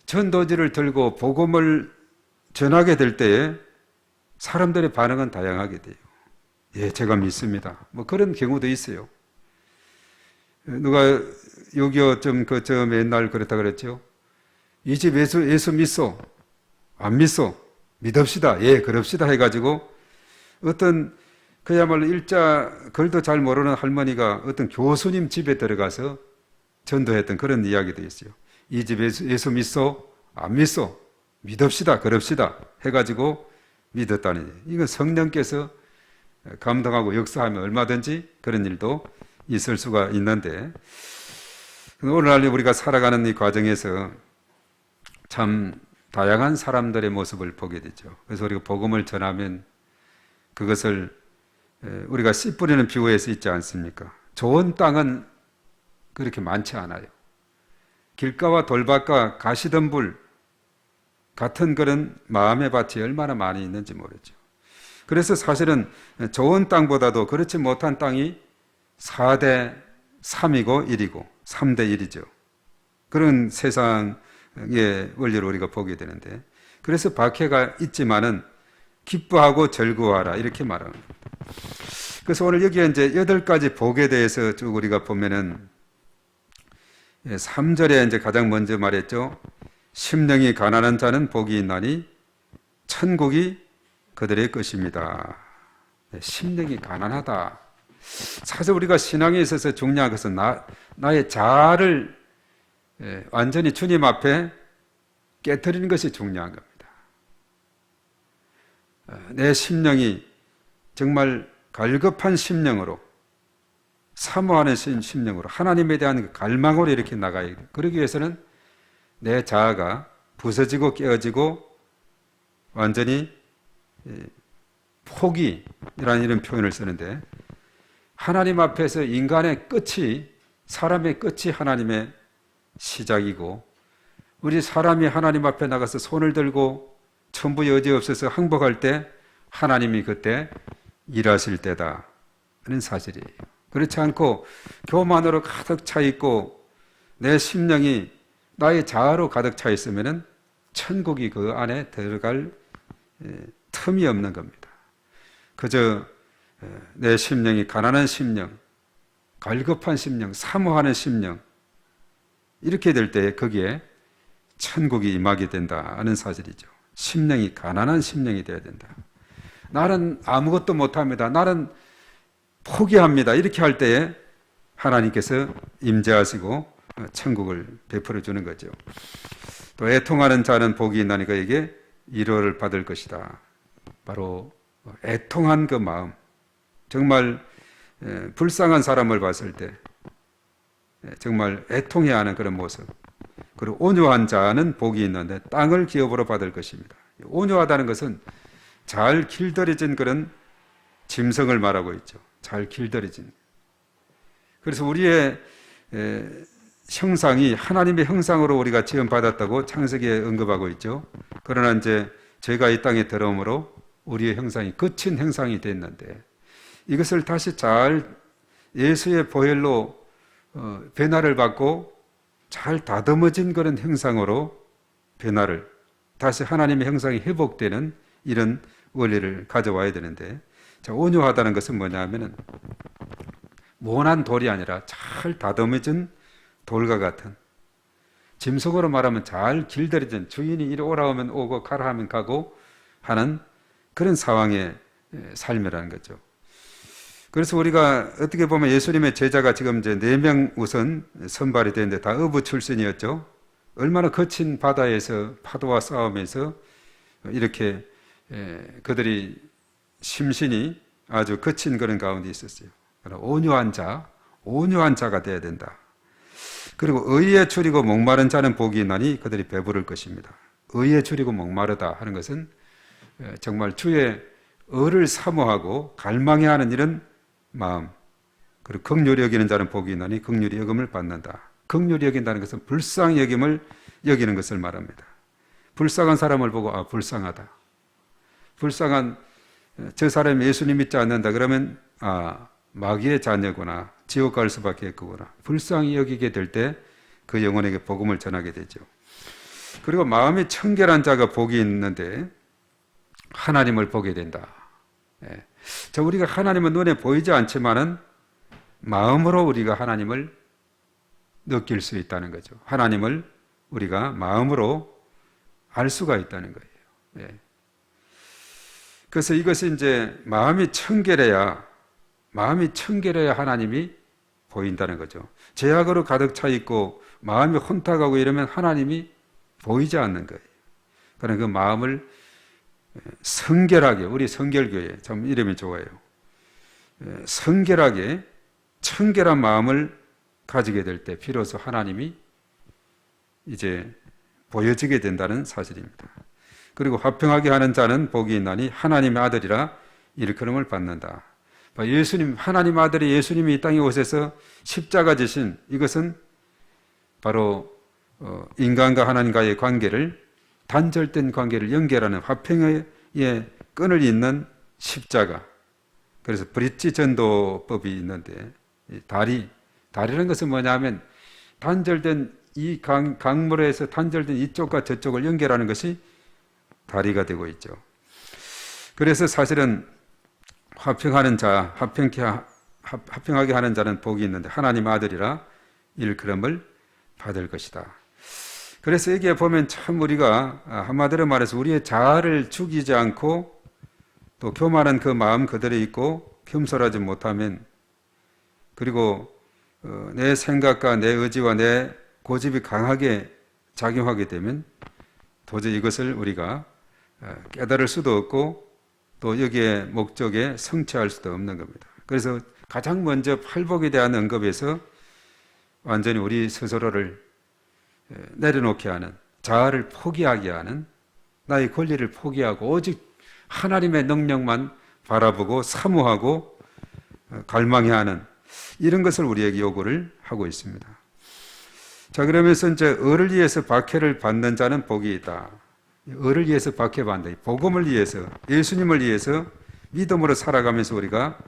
전도지를 들고 복음을 전하게 될 때에 사람들의 반응은 다양하게 돼요. 예, 제가 믿습니다. 뭐 그런 경우도 있어요. 누가 6.25 그저 옛날 그랬다 그랬죠. 이 집 예수 믿소? 안 믿소? 믿읍시다. 예, 그럽시다 해가지고 어떤 그야말로 일자 글도 잘 모르는 할머니가 어떤 교수님 집에 들어가서 전도했던 그런 이야기도 있어요. 이 집 예수 믿소? 안 믿소? 믿읍시다. 그럽시다 해가지고 믿었다니. 이건 성령께서 감동하고 역사하면 얼마든지 그런 일도 있을 수가 있는데 오늘날 우리가 살아가는 이 과정에서 참 다양한 사람들의 모습을 보게 되죠. 그래서 우리가 복음을 전하면 그것을 우리가 씨 뿌리는 비유에서 있지 않습니까? 좋은 땅은 그렇게 많지 않아요. 길가와 돌밭과 가시덤불 같은 그런 마음의 밭이 얼마나 많이 있는지 모르죠. 그래서 사실은 좋은 땅보다도 그렇지 못한 땅이 4대 3이고 1이고 3대 1이죠. 그런 세상의 원리를 우리가 보게 되는데 그래서 박해가 있지만은 기뻐하고 즐거워하라 이렇게 말합니다. 그래서 오늘 여기에 이제 8가지 복에 대해서 쭉 우리가 보면은 3절에 이제 가장 먼저 말했죠. 심령이 가난한 자는 복이 있나니 천국이 그들의 것입니다. 심령이 가난하다. 사실 우리가 신앙에 있어서 중요한 것은 나의 자아를 완전히 주님 앞에 깨트리는 것이 중요한 겁니다. 내 심령이 정말 갈급한 심령으로 사모하는 심령으로 하나님에 대한 갈망으로 이렇게 나가야 돼요. 그러기 위해서는 내 자아가 부서지고 깨어지고 완전히 포기라는 이런 표현을 쓰는데 하나님 앞에서 인간의 끝이 사람의 끝이 하나님의 시작이고 우리 사람이 하나님 앞에 나가서 손을 들고 천부 여지 없어서 항복할 때 하나님이 그때 일하실 때다 하는 사실이에요. 그렇지 않고 교만으로 가득 차 있고 내 심령이 나의 자아로 가득 차 있으면은 천국이 그 안에 들어갈 틈이 없는 겁니다. 그저 내 심령이 가난한 심령, 갈급한 심령, 사모하는 심령 이렇게 될 때 거기에 천국이 임하게 된다는 사실이죠. 심령이 가난한 심령이 되어야 된다. 나는 아무것도 못합니다. 나는 포기합니다. 이렇게 할 때에 하나님께서 임재하시고 천국을 베풀어 주는 거죠. 또 애통하는 자는 복이 있나니 그에게 위로를 받을 것이다. 바로 애통한 그 마음, 정말 불쌍한 사람을 봤을 때 정말 애통해야 하는 그런 모습. 그리고 온유한 자는 복이 있는데 땅을 기업으로 받을 것입니다. 온유하다는 것은 잘 길들여진 그런 짐승을 말하고 있죠. 잘 길들여진. 그래서 우리의 형상이 하나님의 형상으로 우리가 지음받았다고 창세기에 언급하고 있죠. 그러나 이제 죄가 이 땅에 들어옴으로 우리의 형상이 거친 형상이 됐는데 이것을 다시 잘 예수의 보혈로 변화를 받고 잘 다듬어진 그런 형상으로 변화를 다시 하나님의 형상이 회복되는 이런 원리를 가져와야 되는데 자, 온유하다는 것은 뭐냐 하면은 모난 돌이 아니라 잘 다듬어진 돌과 같은 짐승으로 말하면 잘 길들여진 주인이 이리 오라오면 오고 가라 하면 가고 하는 그런 상황의 삶이라는 거죠. 그래서 우리가 어떻게 보면 예수님의 제자가 지금 이제 4명 우선 선발이 되는데 다 어부 출신이었죠. 얼마나 거친 바다에서 파도와 싸우면서 이렇게 그들이 심신이 아주 거친 그런 가운데 있었어요. 온유한 자가 되어야 된다. 그리고 의에 줄이고 목마른 자는 복이 있나니 그들이 배부를 것입니다. 의에 줄이고 목마르다 하는 것은 정말 주의 의를 사모하고 갈망해야 하는 이런 마음, 그리고 긍휼히 여기는 자는 복이 있나니 긍휼히 여김을 받는다. 긍휼히 여긴다는 것은 불쌍히 여김을 여기는 것을 말합니다. 불쌍한 사람을 보고 아 불쌍하다. 불쌍한 저 사람이 예수님 믿지 않는다. 그러면 아 마귀의 자녀구나. 지옥 갈 수밖에 없구나. 불쌍히 여기게 될 때 그 영혼에게 복음을 전하게 되죠. 그리고 마음이 청결한 자가 복이 있는데 하나님을 보게 된다. 예. 자, 우리가 하나님은 눈에 보이지 않지만은 마음으로 우리가 하나님을 느낄 수 있다는 거죠. 하나님을 우리가 마음으로 알 수가 있다는 거예요. 예. 그래서 이것이 이제 마음이 청결해야 하나님이 보인다는 거죠. 죄악으로 가득 차 있고 마음이 혼탁하고 이러면 하나님이 보이지 않는 거예요. 그러나 그 마음을 성결하게, 우리 성결교회 참 이름이 좋아요. 성결하게 청결한 마음을 가지게 될 때 비로소 하나님이 이제 보여지게 된다는 사실입니다. 그리고 화평하게 하는 자는 복이 있나니 하나님의 아들이라 일컬음을 받는다. 예수님, 하나님 아들이 예수님이 이 땅에 오셔서 십자가 지신 이것은 바로 인간과 하나님과의 관계를, 단절된 관계를 연결하는 화평의 끈을 잇는 십자가. 그래서 브릿지 전도법이 있는데 다리라는 것은 뭐냐면 단절된 이 강물에서 단절된 이쪽과 저쪽을 연결하는 것이 다리가 되고 있죠. 그래서 사실은 화평하게 하는 자는 복이 있는데 하나님 아들이라 일컬음을 받을 것이다. 그래서 여기에 보면 참 우리가 한마디로 말해서 우리의 자아를 죽이지 않고 또 교만한 그 마음 그대로 있고 겸손하지 못하면, 그리고 내 생각과 내 의지와 내 고집이 강하게 작용하게 되면 도저히 이것을 우리가 깨달을 수도 없고 또 여기에 목적에 성취할 수도 없는 겁니다. 그래서 가장 먼저 팔복에 대한 언급에서 완전히 우리 스스로를 내려놓게 하는, 자아를 포기하게 하는, 나의 권리를 포기하고 오직 하나님의 능력만 바라보고 사모하고 갈망해야 하는 이런 것을 우리에게 요구를 하고 있습니다. 자, 그러면서 이제 을을 위해서 박해를 받는 자는 복이 있다. 을을 위해서 박해받는다. 복음을 위해서, 예수님을 위해서 믿음으로 살아가면서 우리가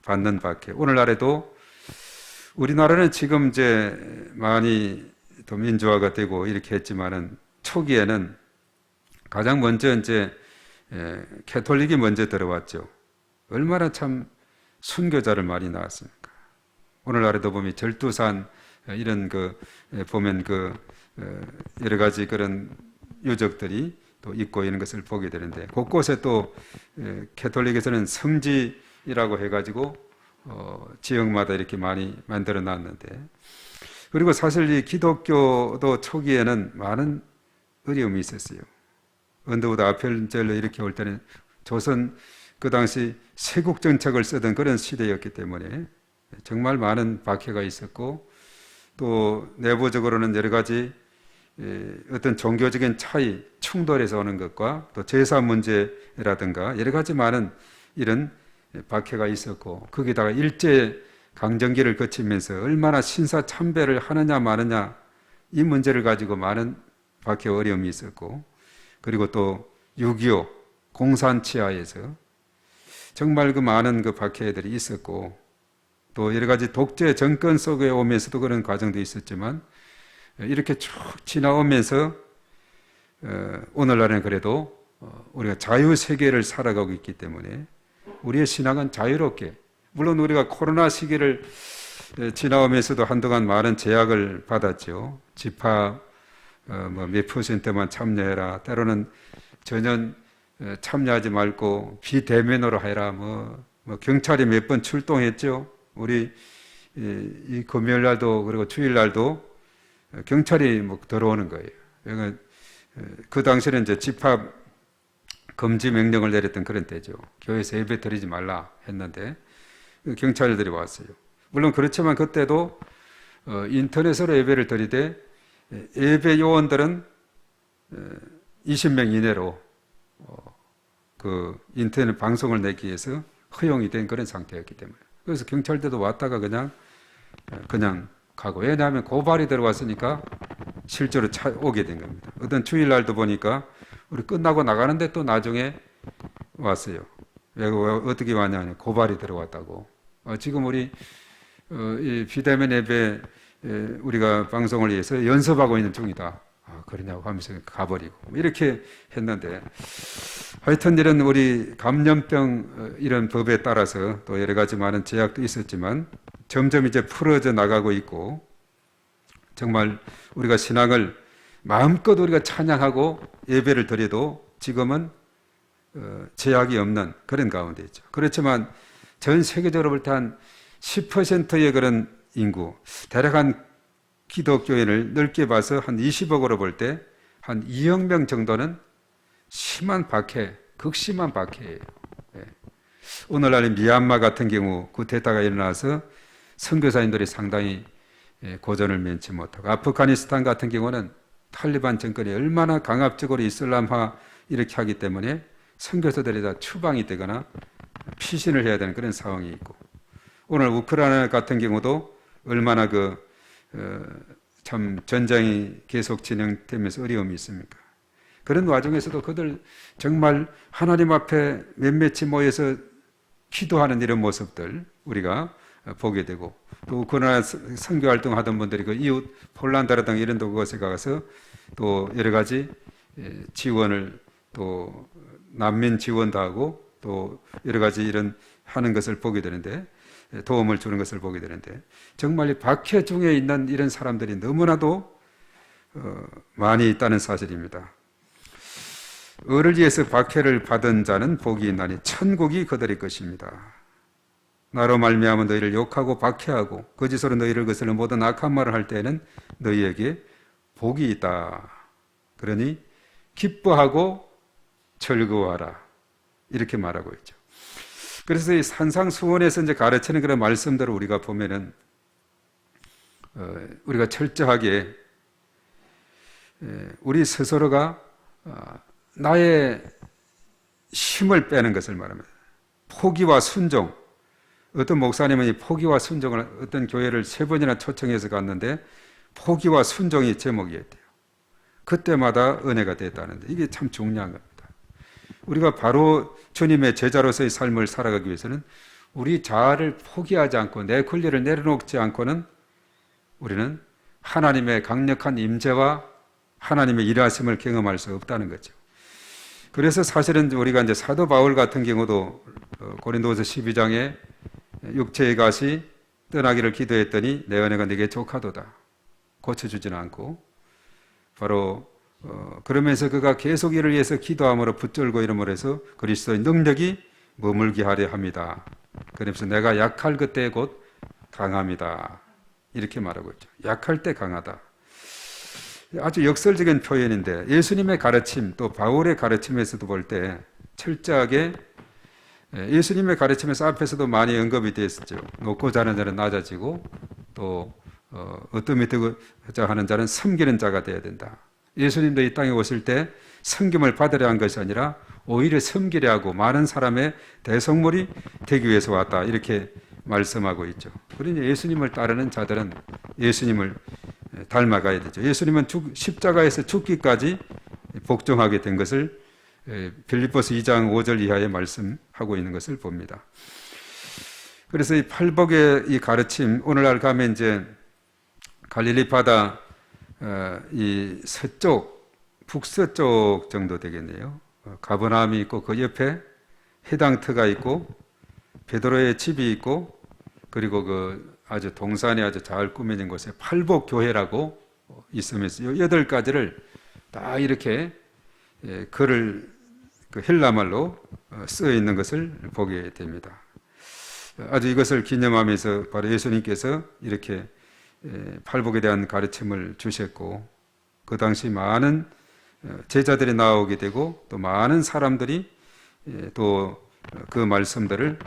받는 박해. 오늘날에도 우리나라는 지금 이제 많이 또 민주화가 되고 이렇게 했지만은 초기에는 가장 먼저 이제 캐톨릭이 먼저 들어왔죠. 얼마나 참 순교자를 많이 낳았습니까? 오늘날에도 보면 절두산 이런 보면 여러 가지 그런 유적들이 또 있고 이런 것을 보게 되는데, 곳곳에 또 캐톨릭에서는 성지라고 해가지고 지역마다 이렇게 많이 만들어 놨는데, 그리고 사실 이 기독교도 초기에는 많은 어려움이 있었어요. 언더우드 아펠젤러 이렇게 올 때는 조선 그 당시 세국 정책을 쓰던 그런 시대였기 때문에 정말 많은 박해가 있었고, 또 내부적으로는 여러 가지 어떤 종교적인 차이, 충돌에서 오는 것과 또 제사 문제라든가 여러 가지 많은 이런 박해가 있었고, 거기다가 일제 강점기를 거치면서 얼마나 신사 참배를 하느냐 마느냐 이 문제를 가지고 많은 박해 어려움이 있었고, 그리고 또 6.25 공산치하에서 정말 그 많은 그 박해들이 있었고, 또 여러 가지 독재 정권 속에 오면서도 그런 과정도 있었지만, 이렇게 쭉 지나오면서 오늘날은 그래도 우리가 자유세계를 살아가고 있기 때문에 우리의 신앙은 자유롭게, 물론 우리가 코로나 시기를 지나오면서도 한동안 많은 제약을 받았죠. 집합 몇 %만 참여해라, 때로는 전혀 참여하지 말고 비대면으로 해라, 경찰이 몇 번 출동했죠. 우리 이 금요일 날도 그리고 주일 날도 경찰이 들어오는 거예요. 그러니까 그 당시에는 이제 집합 금지 명령을 내렸던 그런 때죠. 교회에서 예배 드리지 말라 했는데 경찰들이 왔어요. 물론 그렇지만 그때도 인터넷으로 예배를 드리되 예배 요원들은 20명 이내로 그 인터넷 방송을 내기 위해서 허용이 된 그런 상태였기 때문에 그래서 경찰대도 왔다가 그냥 가고, 왜냐하면 고발이 들어왔으니까 실제로 오게 된 겁니다. 어떤 주일날도 보니까 우리 끝나고 나가는데 또 나중에 왔어요. 왜 어떻게 왔냐면 고발이 들어왔다고. 지금 우리 이 비대면 예배 우리가 방송을 위해서 연습하고 있는 중이다. 그러냐고 하면서 가버리고 이렇게 했는데, 하여튼 이런 우리 감염병 이런 법에 따라서 또 여러 가지 많은 제약도 있었지만 점점 이제 풀어져 나가고 있고, 정말 우리가 신앙을 마음껏 우리가 찬양하고 예배를 드려도 지금은 제약이 없는 그런 가운데 있죠. 그렇지만 전 세계적으로 볼 때 한 10%의 그런 인구, 대략 한 기독교인을 넓게 봐서 한 20억으로 볼 때 한 2억 명 정도는 심한 박해, 극심한 박해예요. 오늘날 미얀마 같은 경우 쿠데타가 일어나서 선교사님들이 상당히 고전을 면치 못하고, 아프가니스탄 같은 경우는 탈리반 정권이 얼마나 강압적으로 이슬람화 이렇게 하기 때문에 선교사들이 다 추방이 되거나 피신을 해야 되는 그런 상황이 있고, 오늘 우크라이나 같은 경우도 얼마나 참 전쟁이 계속 진행되면서 어려움이 있습니까? 그런 와중에서도 그들 정말 하나님 앞에 몇몇이 모여서 기도하는 이런 모습들 우리가 보게 되고, 또 우크라이나 선교 활동하던 분들이 그 이웃 폴란드라든가 이런 곳에 가서 또 여러 가지 지원을, 또 난민 지원도 하고 또 여러 가지 이런 하는 것을 보게 되는데, 도움을 주는 것을 보게 되는데, 정말 이 박해 중에 있는 이런 사람들이 너무나도 많이 있다는 사실입니다. 을을 위해서 박해를 받은 자는 복이 있나니 천국이 그들의 것입니다. 나로 말미암아 너희를 욕하고 박해하고 거짓으로 너희를 거스르는 모든 악한 말을 할 때에는 너희에게 복이 있다. 그러니 기뻐하고 즐거워하라. 이렇게 말하고 있죠. 그래서 이 산상수훈에서 이제 가르치는 그런 말씀들을 우리가 보면은 우리가 철저하게 우리 스스로가 나의 힘을 빼는 것을 말합니다. 포기와 순종. 어떤 목사님은 이 포기와 순종을 어떤 교회를 3번이나 초청해서 갔는데 포기와 순종이 제목이었대요. 그때마다 은혜가 됐다는데, 이게 참 중요한 겁니다. 우리가 바로 주님의 제자로서의 삶을 살아가기 위해서는 우리 자아를 포기하지 않고 내 권리를 내려놓지 않고는 우리는 하나님의 강력한 임재와 하나님의 일하심을 경험할 수 없다는 거죠. 그래서 사실은 우리가 이제 사도 바울 같은 경우도 고린도후서 12장에 육체의 가시 떠나기를 기도했더니 내 은혜가 네게 족하도다. 고쳐주지는 않고, 바로 그러면서 그가 계속 이를 위해서 기도함으로 붙들고 이름으로 해서 그리스도의 능력이 머물게 하려 합니다. 그래서 내가 약할 그때 곧 강합니다. 이렇게 말하고 있죠. 약할 때 강하다. 아주 역설적인 표현인데, 예수님의 가르침 또 바울의 가르침에서도 볼 때 철저하게, 예수님의 가르침에서 앞에서도 많이 언급이 되었죠. 높고 자는 자는 낮아지고, 또 어떤 믿고자 하는 자는 섬기는 자가 되어야 된다. 예수님도 이 땅에 오실 때 섬김을 받으려 한 것이 아니라 오히려 섬기려 하고 많은 사람의 대성물이 되기 위해서 왔다. 이렇게 말씀하고 있죠. 그러니 예수님을 따르는 자들은 예수님을 닮아가야 되죠. 예수님은 십자가에서 죽기까지 복종하게 된 것을 빌립보서 2장 5절 이하에 말씀하고 있는 것을 봅니다. 그래서 이 팔복의 이 가르침, 오늘날 가면 이제 갈릴리 바다 이 서쪽, 북서쪽 정도 되겠네요. 가버나움이 있고 그 옆에 해당터가 있고 베드로의 집이 있고, 그리고 그 아주 동산이 아주 잘 꾸며진 곳에 팔복교회라고 있으면서 8가지를 다 이렇게 글을 그 헬라말로 쓰여 있는 것을 보게 됩니다. 아주 이것을 기념하면서 바로 예수님께서 이렇게 팔복에 대한 가르침을 주셨고, 그 당시 많은 제자들이 나오게 되고 또 많은 사람들이 또 그 말씀들을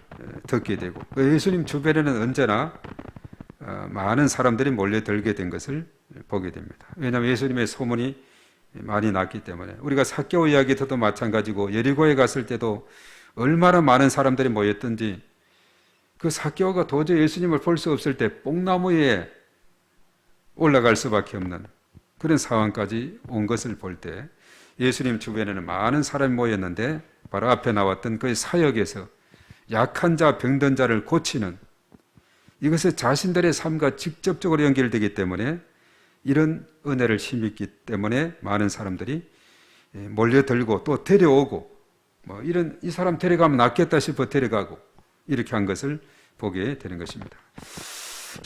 듣게 되고, 예수님 주변에는 언제나 많은 사람들이 몰려들게 된 것을 보게 됩니다. 왜냐하면 예수님의 소문이 많이 났기 때문에. 우리가 삭개오 이야기에서도 마찬가지고, 여리고에 갔을 때도 얼마나 많은 사람들이 모였던지 그 삭개오가 도저히 예수님을 볼 수 없을 때 뽕나무에 올라갈 수밖에 없는 그런 상황까지 온 것을 볼 때 예수님 주변에는 많은 사람이 모였는데 바로 앞에 나왔던 그 사역에서 약한 자, 병든 자를 고치는 이것이 자신들의 삶과 직접적으로 연결되기 때문에 이런 은혜를 힘입기 때문에 많은 사람들이 몰려들고 또 데려오고 뭐 이런 이 사람 데려가면 낫겠다 싶어 데려가고 이렇게 한 것을 보게 되는 것입니다.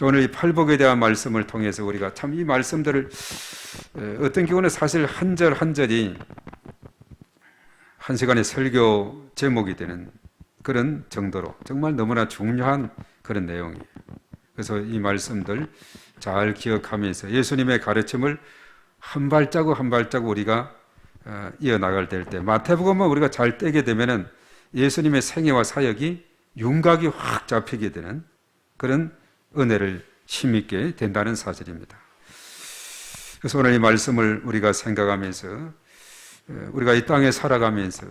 오늘 이 팔복에 대한 말씀을 통해서 우리가 참 이 말씀들을 어떤 경우는 사실 한 절 한 절이 한 시간의 설교 제목이 되는 그런 정도로 정말 너무나 중요한 그런 내용이에요. 그래서 이 말씀들 잘 기억하면서 예수님의 가르침을 한 발자국 한 발자국 우리가 이어나갈 때 마태복음은 우리가 잘 떼게 되면은 예수님의 생애와 사역이 윤곽이 확 잡히게 되는 그런 은혜를 힘있게 된다는 사실입니다. 그래서 오늘 이 말씀을 우리가 생각하면서 우리가 이 땅에 살아가면서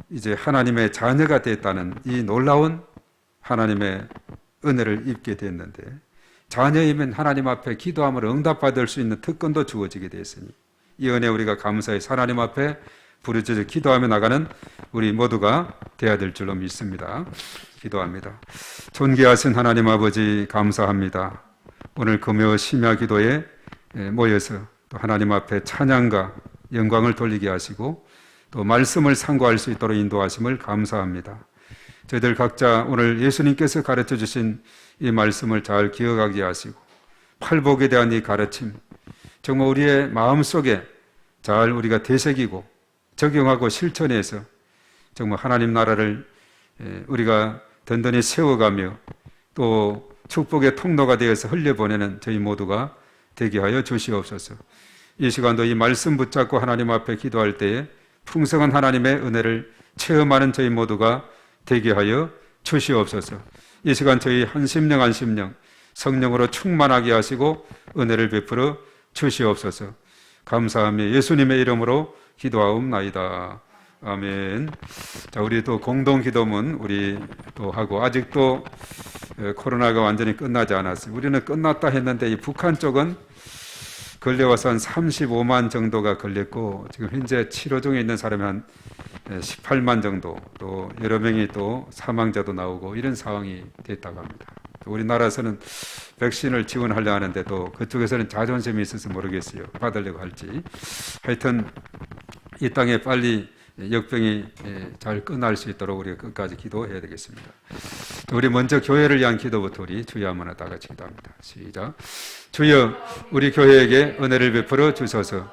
이제 하나님의 자녀가 됐다는 이 놀라운 하나님의 은혜를 입게 됐는데 자녀이면 하나님 앞에 기도함을 응답받을 수 있는 특권도 주어지게 됐으니 이 은혜 우리가 감사해서 하나님 앞에 부르짖어 기도하며 나가는 우리 모두가 되어야 될 줄로 믿습니다. 기도합니다. 존귀하신 하나님 아버지 감사합니다. 오늘 금요 심야 기도에 모여서 또 하나님 앞에 찬양과 영광을 돌리게 하시고 또 말씀을 상고할 수 있도록 인도하심을 감사합니다. 저희들 각자 오늘 예수님께서 가르쳐 주신 이 말씀을 잘 기억하게 하시고 팔복에 대한 이 가르침 정말 우리의 마음속에 잘 우리가 되새기고 적용하고 실천해서 정말 하나님 나라를 우리가 든든히 세워가며 또 축복의 통로가 되어서 흘려보내는 저희 모두가 되게 하여 주시옵소서. 이 시간도 이 말씀 붙잡고 하나님 앞에 기도할 때에 풍성한 하나님의 은혜를 체험하는 저희 모두가 되게 하여 주시옵소서. 이 시간 저희 한 심령 한 심령 성령으로 충만하게 하시고 은혜를 베풀어 주시옵소서. 감사하며 예수님의 이름으로 기도하옵나이다. 아멘. 자, 우리 또 공동 기도문 우리 또 하고 아직도 코로나가 완전히 끝나지 않았어요. 우리는 끝났다 했는데 이 북한 쪽은 걸려와서 한 35만 정도가 걸렸고 지금 현재 치료 중에 있는 사람이 한 18만 정도 또 여러 명이 또 사망자도 나오고 이런 상황이 됐다고 합니다. 우리나라에서는 백신을 지원하려 하는데 또 그쪽에서는 자존심이 있어서 모르겠어요. 받으려고 할지. 하여튼 이 땅에 빨리 역병이 잘 끝날 수 있도록 우리가 끝까지 기도해야 되겠습니다. 우리 먼저 교회를 위한 기도부터 우리 주여 한번 다 같이 기도합니다. 시작. 주여 우리 교회에게 은혜를 베풀어 주소서.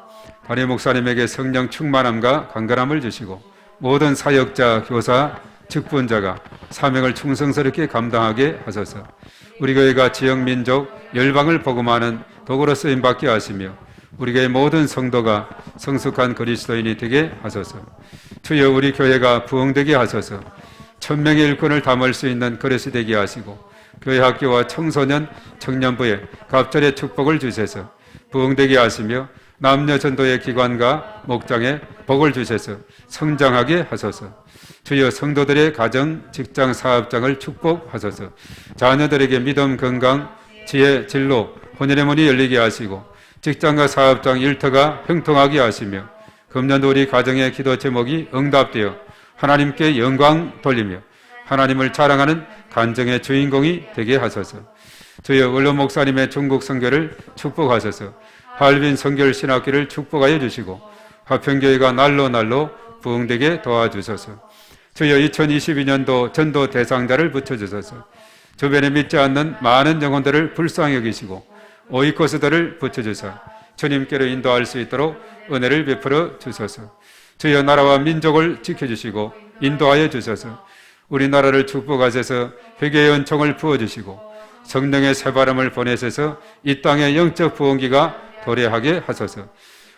담임 목사님에게 성령 충만함과 강건함을 주시고 모든 사역자, 교사, 직분자가 사명을 충성스럽게 감당하게 하소서. 우리 교회가 지역, 민족, 열방을 복음하는 도구로 쓰임받게 하시며 우리 교회 모든 성도가 성숙한 그리스도인이 되게 하소서. 주여 우리 교회가 부흥되게 하소서. 1000명의 일꾼을 담을 수 있는 그릇이 되게 하시고 교회 학교와 청소년, 청년부에 갑절의 축복을 주셔서 부흥되게 하시며 남녀 전도의 기관과 목장에 복을 주셔서 성장하게 하소서. 주여 성도들의 가정, 직장, 사업장을 축복하소서. 자녀들에게 믿음, 건강, 지혜, 진로, 혼연의 문이 열리게 하시고 직장과 사업장 일터가 형통하게 하시며 금년도 우리 가정의 기도 제목이 응답되어 하나님께 영광 돌리며 하나님을 자랑하는 간증의 주인공이 되게 하소서. 주여 을로 목사님의 중국 선교를 축복하소서. 할빈 선교를 신학기를 축복하여 주시고 화평교회가 날로 부흥되게 도와주소서. 주여 2022년도 전도 대상자를 붙여주소서. 주변에 믿지 않는 많은 영혼들을 불쌍히 여기시고 오이코스들을 붙여주사 주님께로 인도할 수 있도록 은혜를 베풀어 주소서. 주여 나라와 민족을 지켜주시고 인도하여 주소서. 우리나라를 축복하셔서 회개의 은총을 부어주시고 성령의 새바람을 보내셔서 이 땅의 영적 부흥기가 도래하게 하소서.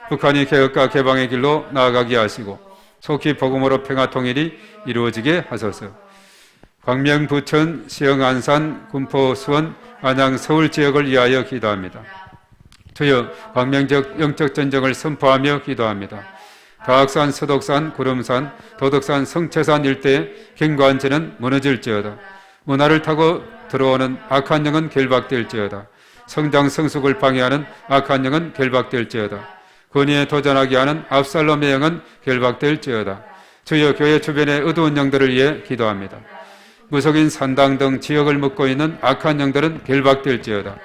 북한이 개혁과 개방의 길로 나아가게 하시고 속히 복음으로 평화 통일이 이루어지게 하소서. 광명, 부천, 시흥, 안산, 군포, 수원, 안양, 서울 지역을 위하여 기도합니다. 주여 광명적 영적 전쟁을 선포하며 기도합니다. 가악산, 서독산, 구름산, 도덕산, 성채산 일대의 경관지는 무너질지어다. 문화를 타고 들어오는 악한 영은 결박될지어다. 성장 성숙을 방해하는 악한 영은 결박될지어다. 권위에 도전하게 하는 압살롬의 영은 결박될지어다. 주여, 교회 주변의 어두운 영들을 위해 기도합니다. 무속인 산당 등 지역을 묶고 있는 악한 영들은 결박될지어다.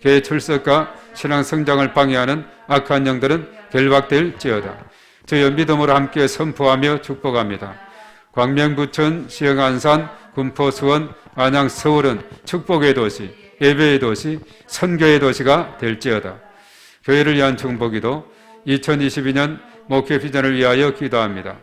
교회 출석과 신앙 성장을 방해하는 악한 영들은 결박될지어다. 주여, 믿음으로 함께 선포하며 축복합니다. 광명, 부천, 시흥, 안산, 군포, 수원, 안양, 서울은 축복의 도시, 예배의 도시, 선교의 도시가 될지어다. 교회를 위한 중보기도, 2022년 목회 비전을 위하여 기도합니다.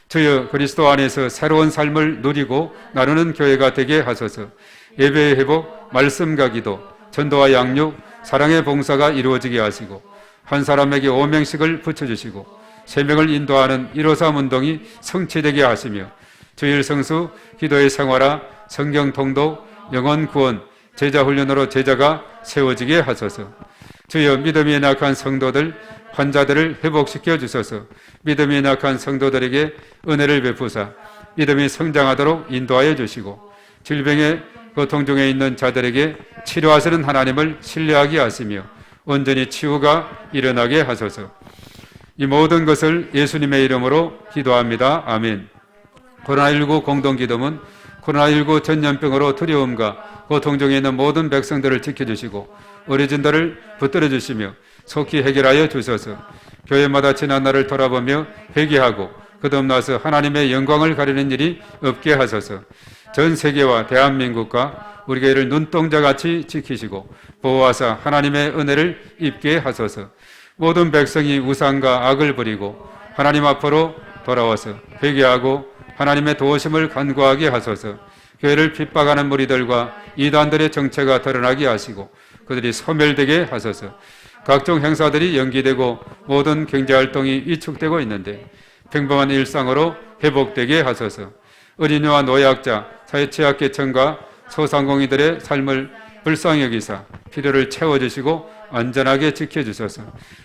주여, 그리스도 안에서 새로운 삶을 누리고 나누는 교회가 되게 하소서. 예배의 회복, 말씀과 기도, 전도와 양육, 사랑의 봉사가 이루어지게 하시고 한 사람에게 5명씩을 붙여주시고 3명을 인도하는 153 운동이 성취되게 하시며 주일 성수, 기도의 생활화, 성경 통독, 영혼 구원, 제자 훈련으로 제자가 세워지게 하소서. 주여, 믿음이 연약한 성도들, 환자들을 회복시켜 주소서. 믿음이 연약한 성도들에게 은혜를 베푸사 믿음이 성장하도록 인도하여 주시고 질병의 고통 중에 있는 자들에게 치료하시는 하나님을 신뢰하게 하시며 온전히 치유가 일어나게 하소서. 이 모든 것을 예수님의 이름으로 기도합니다. 아멘. 코로나19 공동기도문, 코로나19 전염병으로 두려움과 고통 중에 있는 모든 백성들을 지켜주시고 어려진들을 붙들어 주시며 속히 해결하여 주소서. 교회마다 지난 날을 돌아보며 회개하고 거듭나서 하나님의 영광을 가리는 일이 없게 하소서. 전 세계와 대한민국과 우리 교회를 눈동자같이 지키시고 보호하사 하나님의 은혜를 입게 하소서. 모든 백성이 우상과 악을 버리고 하나님 앞으로 돌아와서 회개하고 하나님의 도우심을 간구하게 하소서. 교회를 핍박하는 무리들과 이단들의 정체가 드러나게 하시고 그들이 소멸되게 하소서. 각종 행사들이 연기되고 모든 경제활동이 위축되고 있는데 평범한 일상으로 회복되게 하소서. 어린이와 노약자, 사회취약계층과 소상공인들의 삶을 불쌍히 여기사 필요를 채워주시고 안전하게 지켜주소서.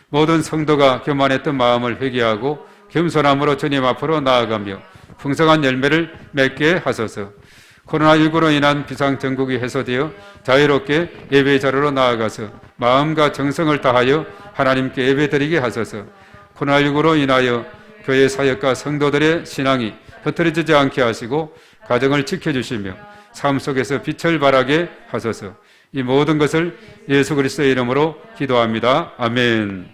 모든 성도가 교만했던 마음을 회개하고 겸손함으로 주님 앞으로 나아가며 풍성한 열매를 맺게 하소서. 코로나19로 인한 비상정국이 해소되어 자유롭게 예배 자리로 나아가서 마음과 정성을 다하여 하나님께 예배드리게 하소서. 코로나19로 인하여 교회 사역과 성도들의 신앙이 흐트러지지 않게 하시고 가정을 지켜주시며 삶 속에서 빛을 발하게 하소서. 이 모든 것을 예수 그리스도의 이름으로 기도합니다. 아멘.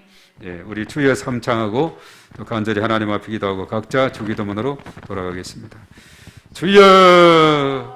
예, 우리 주여 삼창하고 또 간절히 하나님 앞에 기도하고 각자 주기도문으로 돌아가겠습니다. 주여